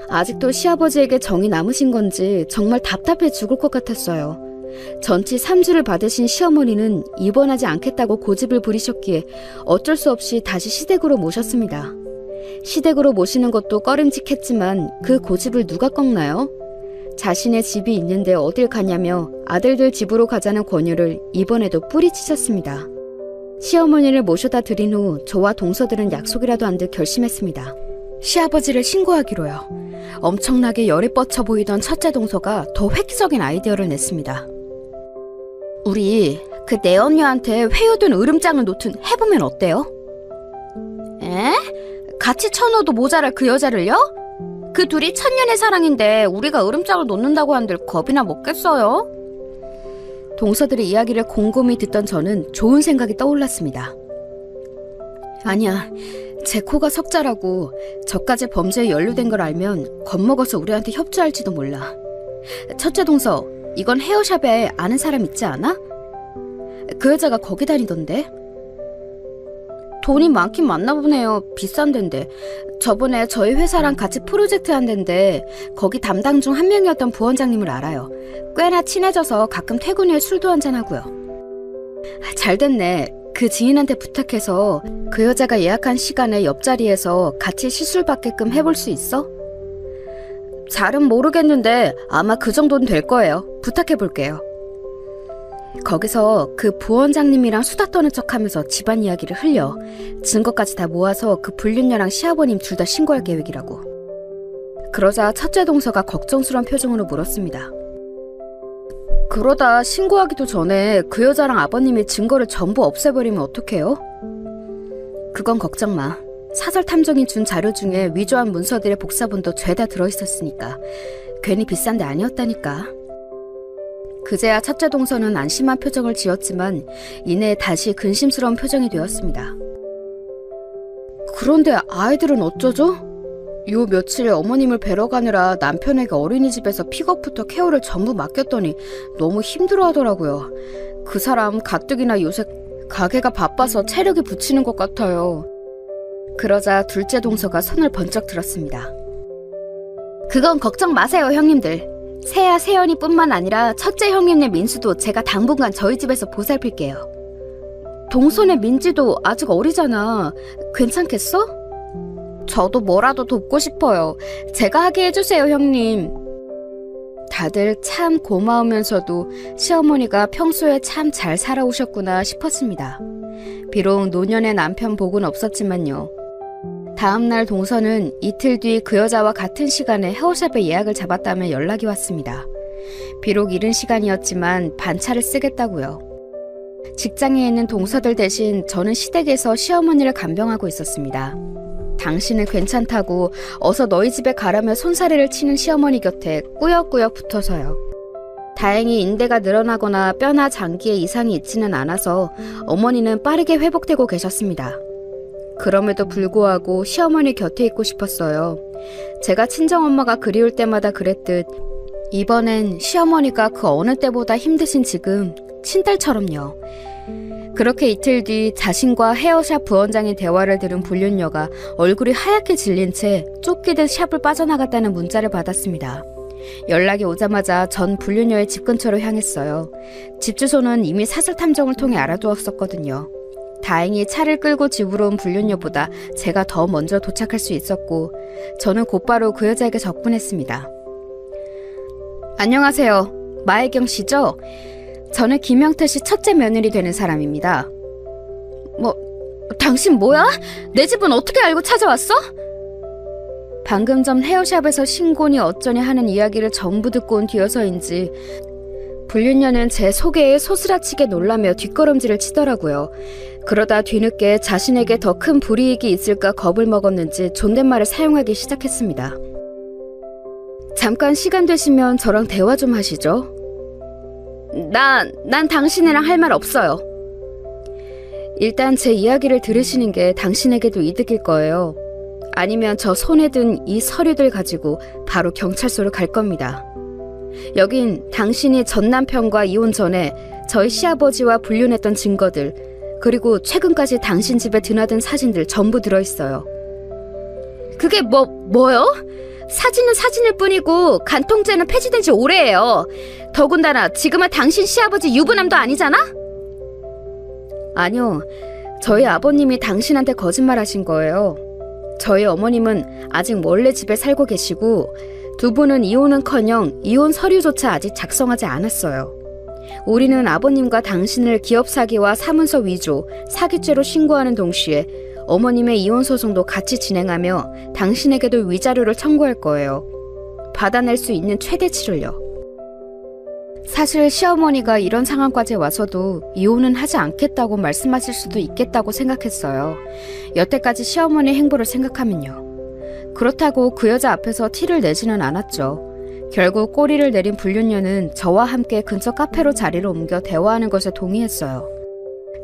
B: 아직도 시아버지에게 정이 남으신 건지 정말 답답해 죽을 것 같았어요. 전치 3주를 받으신 시어머니는 입원하지 않겠다고 고집을 부리셨기에 어쩔 수 없이 다시 시댁으로 모셨습니다. 시댁으로 모시는 것도 꺼림칙했지만 그 고집을 누가 꺾나요? 자신의 집이 있는데 어딜 가냐며 아들들 집으로 가자는 권유를 이번에도 뿌리치셨습니다. 시어머니를 모셔다 드린 후 저와 동서들은 약속이라도 한 듯 결심했습니다. 시아버지를 신고하기로요. 엄청나게 열이 뻗쳐 보이던 첫째 동서가 더 획기적인 아이디어를 냈습니다. 우리 그 내 언니한테 회유된 으름장을 놓든 해보면 어때요? 에? 같이 쳐넣어도 모자랄 그 여자를요? 그 둘이 천년의 사랑인데 우리가 으름장을 놓는다고 한들 겁이나 먹겠어요? 동서들의 이야기를 곰곰이 듣던 저는 좋은 생각이 떠올랐습니다. 아니야, 제 코가 석자라고 저까지 범죄에 연루된 걸 알면 겁먹어서 우리한테 협조할지도 몰라. 첫째 동서, 이건 헤어샵에 아는 사람 있지 않아? 그 여자가 거기 다니던데? 돈이 많긴 많나 보네요. 비싼 데인데. 저번에 저희 회사랑 같이 프로젝트 한 데인데 거기 담당 중 한 명이었던 부원장님을 알아요. 꽤나 친해져서 가끔 퇴근 후에 술도 한잔하고요. 잘 됐네. 그 지인한테 부탁해서 그 여자가 예약한 시간에 옆자리에서 같이 시술 받게끔 해볼 수 있어? 잘은 모르겠는데 아마 그 정도는 될 거예요. 부탁해볼게요. 거기서 그 부원장님이랑 수다 떠는 척하면서 집안 이야기를 흘려 증거까지 다 모아서 그 불륜녀랑 시아버님 둘 다 신고할 계획이라고. 그러자 첫째 동서가 걱정스러운 표정으로 물었습니다. 그러다 신고하기도 전에 그 여자랑 아버님이 증거를 전부 없애버리면 어떡해요? 그건 걱정 마. 사설 탐정이 준 자료 중에 위조한 문서들의 복사본도 죄다 들어있었으니까. 괜히 비싼 데 아니었다니까. 그제야 첫째 동서는 안심한 표정을 지었지만 이내 다시 근심스러운 표정이 되었습니다. 그런데 아이들은 어쩌죠? 요 며칠에 어머님을 뵈러 가느라 남편에게 어린이집에서 픽업부터 케어를 전부 맡겼더니 너무 힘들어하더라고요. 그 사람 가뜩이나 요새 가게가 바빠서 체력이 붙이는 것 같아요. 그러자 둘째 동서가 손을 번쩍 들었습니다. 그건 걱정 마세요, 형님들. 세아, 세연이 뿐만 아니라 첫째 형님네 민수도 제가 당분간 저희 집에서 보살필게요. 동선의 민지도 아직 어리잖아. 괜찮겠어? 저도 뭐라도 돕고 싶어요. 제가 하게 해주세요, 형님. 다들 참 고마우면서도 시어머니가 평소에 참 잘 살아오셨구나 싶었습니다. 비록 노년의 남편 복은 없었지만요. 다음날 동서는 이틀 뒤 그 여자와 같은 시간에 헤어샵에 예약을 잡았다며 연락이 왔습니다. 비록 이른 시간이었지만 반차를 쓰겠다고요. 직장에 있는 동서들 대신 저는 시댁에서 시어머니를 간병하고 있었습니다. 당신은 괜찮다고 어서 너희 집에 가라며 손사래를 치는 시어머니 곁에 꾸역꾸역 붙어서요. 다행히 인대가 늘어나거나 뼈나 장기에 이상이 있지는 않아서 어머니는 빠르게 회복되고 계셨습니다. 그럼에도 불구하고 시어머니 곁에 있고 싶었어요. 제가 친정엄마가 그리울 때마다 그랬듯 이번엔 시어머니가 그 어느 때보다 힘드신 지금 친딸처럼요. 그렇게 이틀 뒤 자신과 헤어샵 부원장의 대화를 들은 불륜녀가 얼굴이 하얗게 질린 채 쫓기듯 샵을 빠져나갔다는 문자를 받았습니다. 연락이 오자마자 전 불륜녀의 집 근처로 향했어요. 집 주소는 이미 사설 탐정을 통해 알아두었었거든요. 다행히 차를 끌고 집으로 온 불륜녀보다 제가 더 먼저 도착할 수 있었고 저는 곧바로 그 여자에게 접근했습니다. 안녕하세요. 마혜경 씨죠? 저는 김영태 씨 첫째 며느리 되는 사람입니다. 당신 뭐야? 내 집은 어떻게 알고 찾아왔어? 방금 전 헤어샵에서 신고니 어쩌니 하는 이야기를 전부 듣고 온 뒤여서인지 불륜녀는 제 소개에 소스라치게 놀라며 뒷걸음질을 치더라고요. 그러다 뒤늦게 자신에게 더 큰 불이익이 있을까 겁을 먹었는지 존댓말을 사용하기 시작했습니다. 잠깐 시간 되시면 저랑 대화 좀 하시죠. 난 당신이랑 할 말 없어요. 일단 제 이야기를 들으시는 게 당신에게도 이득일 거예요. 아니면 저 손에 든 이 서류들 가지고 바로 경찰서로 갈 겁니다. 여긴 당신이 전 남편과 이혼 전에 저희 시아버지와 불륜했던 증거들, 그리고 최근까지 당신 집에 드나든 사진들 전부 들어있어요. 그게 뭐요? 사진은 사진일 뿐이고 간통죄는 폐지된 지 오래예요. 더군다나 지금은 당신 시아버지 유부남도 아니잖아? 아니요. 저희 아버님이 당신한테 거짓말하신 거예요. 저희 어머님은 아직 원래 집에 살고 계시고 두 분은 이혼은커녕 이혼 서류조차 아직 작성하지 않았어요. 우리는 아버님과 당신을 기업 사기와 사문서 위조, 사기죄로 신고하는 동시에 어머님의 이혼 소송도 같이 진행하며 당신에게도 위자료를 청구할 거예요. 받아낼 수 있는 최대치를요. 사실 시어머니가 이런 상황까지 와서도 이혼은 하지 않겠다고 말씀하실 수도 있겠다고 생각했어요. 여태까지 시어머니 행보를 생각하면요. 그렇다고 그 여자 앞에서 티를 내지는 않았죠. 결국 꼬리를 내린 불륜녀는 저와 함께 근처 카페로 자리를 옮겨 대화하는 것에 동의했어요.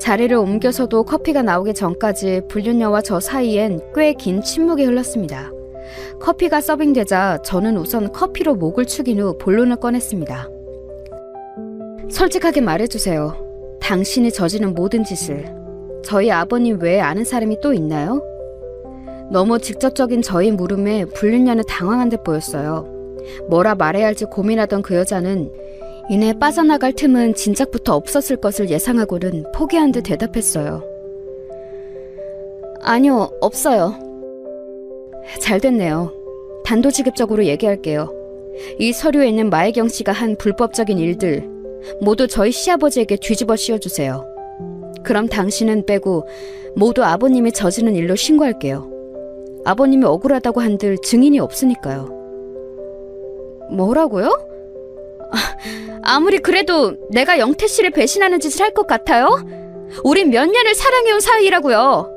B: 자리를 옮겨서도 커피가 나오기 전까지 불륜녀와 저 사이엔 꽤 긴 침묵이 흘렀습니다. 커피가 서빙되자 저는 우선 커피로 목을 축인 후 본론을 꺼냈습니다. 솔직하게 말해주세요. 당신이 저지른 모든 짓을 저희 아버님 외에 아는 사람이 또 있나요? 너무 직접적인 저희 물음에 불륜녀는 당황한 듯 보였어요. 뭐라 말해야 할지 고민하던 그 여자는 이내 빠져나갈 틈은 진작부터 없었을 것을 예상하고는 포기한 듯 대답했어요. 아니요, 없어요. 잘 됐네요. 단도직입적으로 얘기할게요. 이 서류에 있는 마혜경 씨가 한 불법적인 일들 모두 저희 시아버지에게 뒤집어 씌워주세요. 그럼 당신은 빼고 모두 아버님이 저지른 일로 신고할게요. 아버님이 억울하다고 한들 증인이 없으니까요. 뭐라고요? 아무리 그래도 내가 영태 씨를 배신하는 짓을 할 것 같아요? 우린 몇 년을 사랑해온 사이라고요.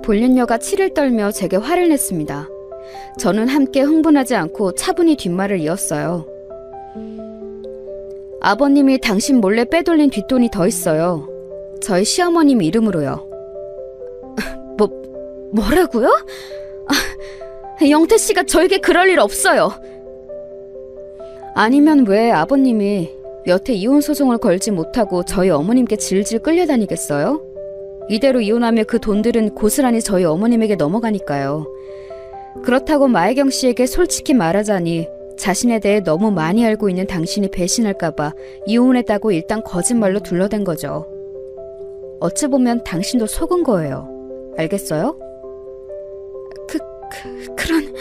B: 불륜녀가 치를 떨며 제게 화를 냈습니다. 저는 함께 흥분하지 않고 차분히 뒷말을 이었어요. 아버님이 당신 몰래 빼돌린 뒷돈이 더 있어요. 저희 시어머님 이름으로요. 뭐라고요? 영태 씨가 저에게 그럴 일 없어요. 아니면 왜 아버님이 여태 이혼 소송을 걸지 못하고 저희 어머님께 질질 끌려다니겠어요? 이대로 이혼하면 그 돈들은 고스란히 저희 어머님에게 넘어가니까요. 그렇다고 마혜경 씨에게 솔직히 말하자니 자신에 대해 너무 많이 알고 있는 당신이 배신할까봐 이혼했다고 일단 거짓말로 둘러댄 거죠. 어찌 보면 당신도 속은 거예요. 알겠어요? 그런...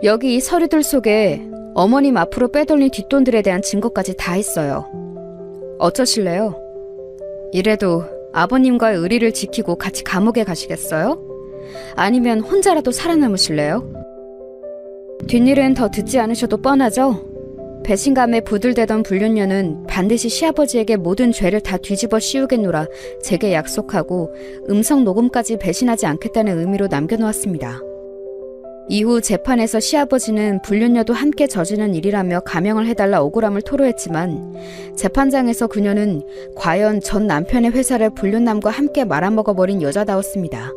B: 여기 이 서류들 속에 어머님 앞으로 빼돌린 뒷돈들에 대한 증거까지 다 있어요. 어쩌실래요? 이래도 아버님과의 의리를 지키고 같이 감옥에 가시겠어요? 아니면 혼자라도 살아남으실래요? 뒷일은 더 듣지 않으셔도 뻔하죠? 배신감에 부들대던 불륜녀는 반드시 시아버지에게 모든 죄를 다 뒤집어 씌우겠노라 제게 약속하고 음성 녹음까지 배신하지 않겠다는 의미로 남겨놓았습니다. 이후 재판에서 시아버지는 불륜녀도 함께 저지른 일이라며 감형을 해달라 억울함을 토로했지만 재판장에서 그녀는 과연 전 남편의 회사를 불륜남과 함께 말아먹어버린 여자다웠습니다.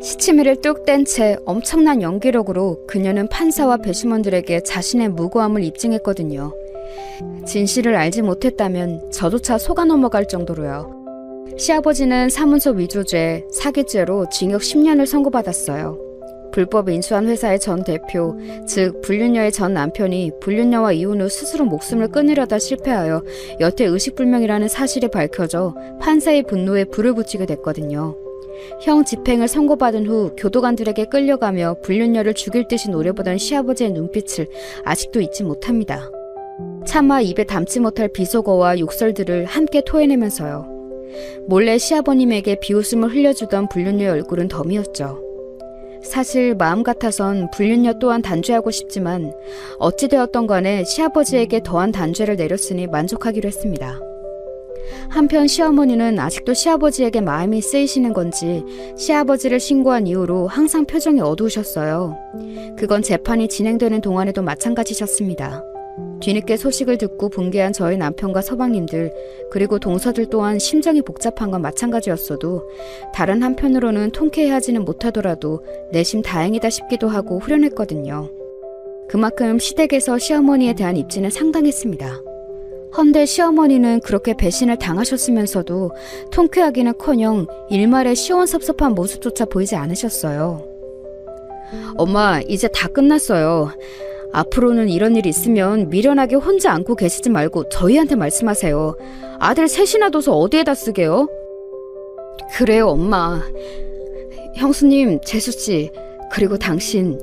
B: 시치미를 뚝 뗀 채 엄청난 연기력으로 그녀는 판사와 배심원들에게 자신의 무고함을 입증했거든요. 진실을 알지 못했다면 저조차 속아 넘어갈 정도로요. 시아버지는 사문서 위조죄, 사기죄로 징역 10년을 선고받았어요. 불법 인수한 회사의 전 대표, 즉 불륜녀의 전 남편이 불륜녀와 이혼 후 스스로 목숨을 끊으려다 실패하여 여태 의식불명이라는 사실이 밝혀져 판사의 분노에 불을 붙이게 됐거든요. 형 집행을 선고받은 후 교도관들에게 끌려가며 불륜녀를 죽일 듯이 노려보던 시아버지의 눈빛을 아직도 잊지 못합니다. 차마 입에 담지 못할 비속어와 욕설들을 함께 토해내면서요. 몰래 시아버님에게 비웃음을 흘려주던 불륜녀의 얼굴은 덤이었죠. 사실 마음 같아선 불륜녀 또한 단죄하고 싶지만 어찌되었던 간에 시아버지에게 더한 단죄를 내렸으니 만족하기로 했습니다. 한편 시어머니는 아직도 시아버지에게 마음이 쓰이시는 건지 시아버지를 신고한 이후로 항상 표정이 어두우셨어요. 그건 재판이 진행되는 동안에도 마찬가지셨습니다. 뒤늦게 소식을 듣고 붕괴한 저희 남편과 서방님들 그리고 동서들 또한 심정이 복잡한 건 마찬가지였어도 다른 한편으로는 통쾌해하지는 못하더라도 내심 다행이다 싶기도 하고 후련했거든요. 그만큼 시댁에서 시어머니에 대한 입지는 상당했습니다. 헌데 시어머니는 그렇게 배신을 당하셨으면서도 통쾌하기는커녕 일말의 시원섭섭한 모습조차 보이지 않으셨어요. 엄마, 이제 다 끝났어요. 앞으로는 이런 일이 있으면 미련하게 혼자 안고 계시지 말고 저희한테 말씀하세요. 아들 셋이나 둬서 어디에다 쓰게요? 그래요, 엄마. 형수님, 재수씨, 그리고 당신,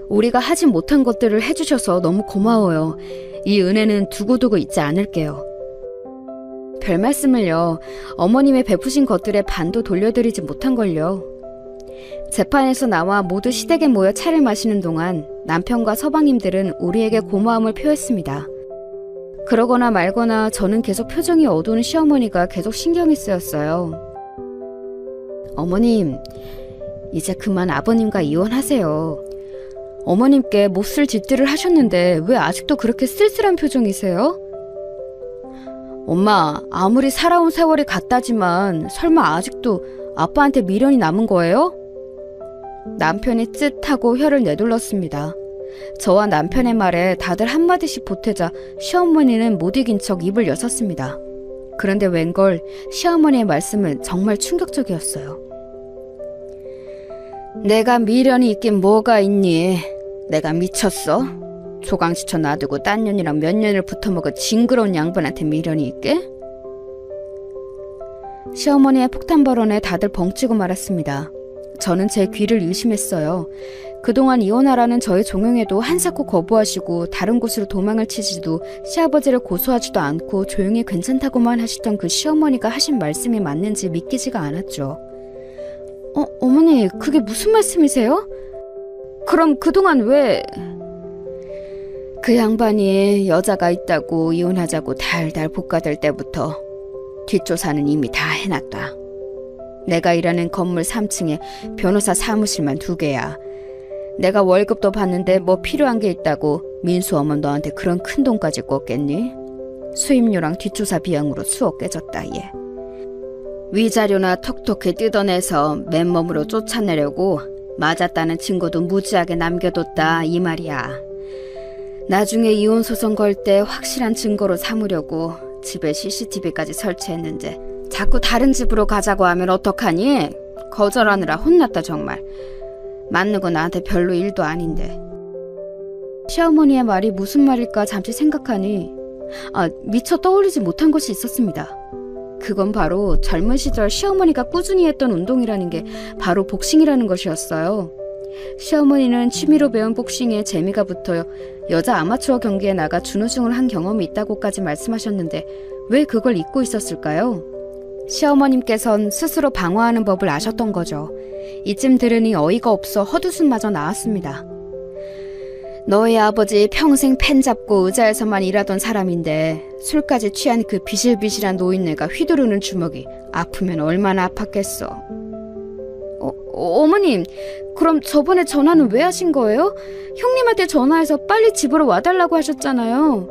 B: 우리가 하지 못한 것들을 해주셔서 너무 고마워요. 이 은혜는 두고두고 잊지 않을게요. 별 말씀을요. 어머님의 베푸신 것들의 반도 돌려드리지 못한걸요. 재판에서 나와 모두 시댁에 모여 차를 마시는 동안 남편과 서방님들은 우리에게 고마움을 표했습니다. 그러거나 말거나 저는 계속 표정이 어두운 시어머니가 계속 신경이 쓰였어요. 어머님, 이제 그만 아버님과 이혼하세요. 어머님께 몹쓸 짓들을 하셨는데 왜 아직도 그렇게 쓸쓸한 표정이세요? 엄마, 아무리 살아온 세월이 같다지만 설마 아직도 아빠한테 미련이 남은 거예요? 남편이 쯧하고 혀를 내둘렀습니다. 저와 남편의 말에 다들 한마디씩 보태자 시어머니는 못 이긴 척 입을 여섰습니다. 그런데 웬걸 시어머니의 말씀은 정말 충격적이었어요. 내가 미련이 있긴 뭐가 있니? 내가 미쳤어? 조강지쳐 놔두고 딴 년이랑 몇 년을 붙어먹은 징그러운 양반한테 미련이 있게? 시어머니의 폭탄 발언에 다들 벙찌고 말았습니다. 저는 제 귀를 의심했어요. 그동안 이혼하라는 저의 종용에도 한사코 거부하시고 다른 곳으로 도망을 치지도 시아버지를 고소하지도 않고 조용히 괜찮다고만 하시던 그 시어머니가 하신 말씀이 맞는지 믿기지가 않았죠. 어머니, 그게 무슨 말씀이세요? 그럼 그동안 왜... 그 양반이 여자가 있다고 이혼하자고 달달 볶아댈 때부터 뒷조사는 이미 다 해놨다. 내가 일하는 건물 3층에 변호사 사무실만 2개야. 내가 월급도 받는데 뭐 필요한 게 있다고 민수 어머 너한테 그런 큰 돈까지 꿨겠니? 수임료랑 뒷조사 비용으로 수억 깨졌다 얘. 위자료나 톡톡히 뜯어내서 맨몸으로 쫓아내려고 맞았다는 증거도 무지하게 남겨뒀다 이 말이야. 나중에 이혼 소송 걸 때 확실한 증거로 삼으려고 집에 CCTV까지 설치했는데 자꾸 다른 집으로 가자고 하면 어떡하니? 거절하느라 혼났다 정말. 맞는 건 나한테 별로 일도 아닌데. 시어머니의 말이 무슨 말일까 잠시 생각하니 미처 떠올리지 못한 것이 있었습니다. 그건 바로 젊은 시절 시어머니가 꾸준히 했던 운동이라는 게 바로 복싱이라는 것이었어요. 시어머니는 취미로 배운 복싱에 재미가 붙어 여자 아마추어 경기에 나가 준우승을 한 경험이 있다고까지 말씀하셨는데 왜 그걸 잊고 있었을까요? 시어머님께선 스스로 방어하는 법을 아셨던 거죠. 이쯤 들으니 어이가 없어 헛웃음마저 나왔습니다. 너희 아버지 평생 펜 잡고 의자에서만 일하던 사람인데 술까지 취한 그 비실비실한 노인네가 휘두르는 주먹이 아프면 얼마나 아팠겠어. 어머님, 그럼 저번에 전화는 왜 하신 거예요? 형님한테 전화해서 빨리 집으로 와달라고 하셨잖아요.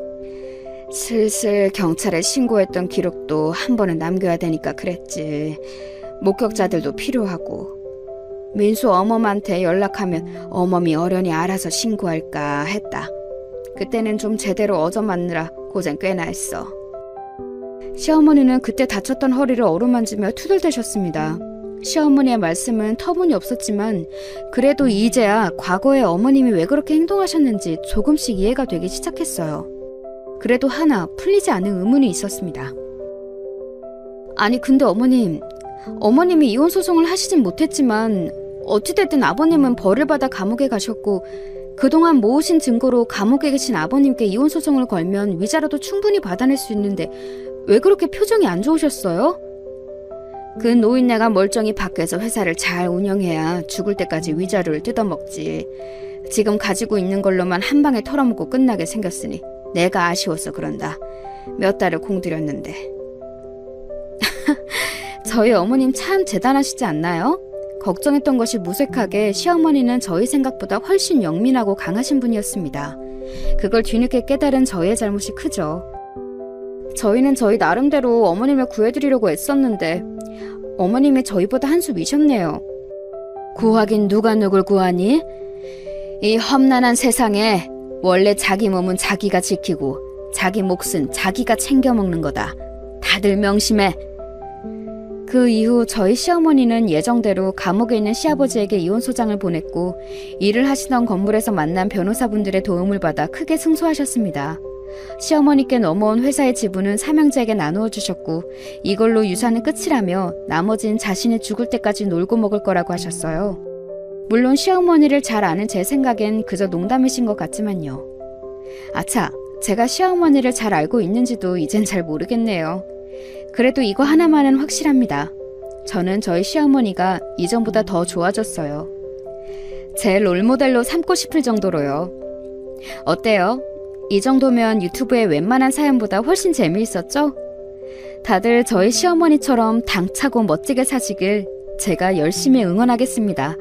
B: 슬슬 경찰에 신고했던 기록도 한 번은 남겨야 되니까 그랬지. 목격자들도 필요하고. 민수 어멈한테 연락하면 어멈이 어련히 알아서 신고할까 했다. 그때는 좀 제대로 얻어맞느라 고생 꽤나 했어. 시어머니는 그때 다쳤던 허리를 어루만지며 투덜대셨습니다. 시어머니의 말씀은 터무니없었지만 그래도 이제야 과거에 어머님이 왜 그렇게 행동하셨는지 조금씩 이해가 되기 시작했어요. 그래도 하나 풀리지 않은 의문이 있었습니다. 아니 근데 어머님, 어머님이 이혼 소송을 하시진 못했지만 어찌됐든 아버님은 벌을 받아 감옥에 가셨고 그동안 모으신 증거로 감옥에 계신 아버님께 이혼 소송을 걸면 위자료도 충분히 받아낼 수 있는데 왜 그렇게 표정이 안 좋으셨어요? 그 노인네가 멀쩡히 밖에서 회사를 잘 운영해야 죽을 때까지 위자료를 뜯어먹지. 지금 가지고 있는 걸로만 한 방에 털어먹고 끝나게 생겼으니 내가 아쉬워서 그런다. 몇 달을 공들였는데. 저희 어머님 참 대단하시지 않나요? 걱정했던 것이 무색하게 시어머니는 저희 생각보다 훨씬 영민하고 강하신 분이었습니다. 그걸 뒤늦게 깨달은 저희의 잘못이 크죠. 저희는 저희 나름대로 어머님을 구해드리려고 애썼는데 어머님이 저희보다 한 수 위셨네요. 구하긴 누가 누굴 구하니? 이 험난한 세상에 원래 자기 몸은 자기가 지키고 자기 몫은 자기가 챙겨 먹는 거다. 다들 명심해. 그 이후 저희 시어머니는 예정대로 감옥에 있는 시아버지에게 이혼소장을 보냈고 일을 하시던 건물에서 만난 변호사분들의 도움을 받아 크게 승소하셨습니다. 시어머니께 넘어온 회사의 지분은 삼형제에게 나누어 주셨고 이걸로 유산은 끝이라며 나머진 자신이 죽을 때까지 놀고 먹을 거라고 하셨어요. 물론 시어머니를 잘 아는 제 생각엔 그저 농담이신 것 같지만요. 아차, 제가 시어머니를 잘 알고 있는지도 이젠 잘 모르겠네요. 그래도 이거 하나만은 확실합니다. 저는 저희 시어머니가 이전보다 더 좋아졌어요. 제 롤모델로 삼고 싶을 정도로요. 어때요? 이 정도면 유튜브의 웬만한 사연보다 훨씬 재미있었죠? 다들 저희 시어머니처럼 당차고 멋지게 사시길 제가 열심히 응원하겠습니다.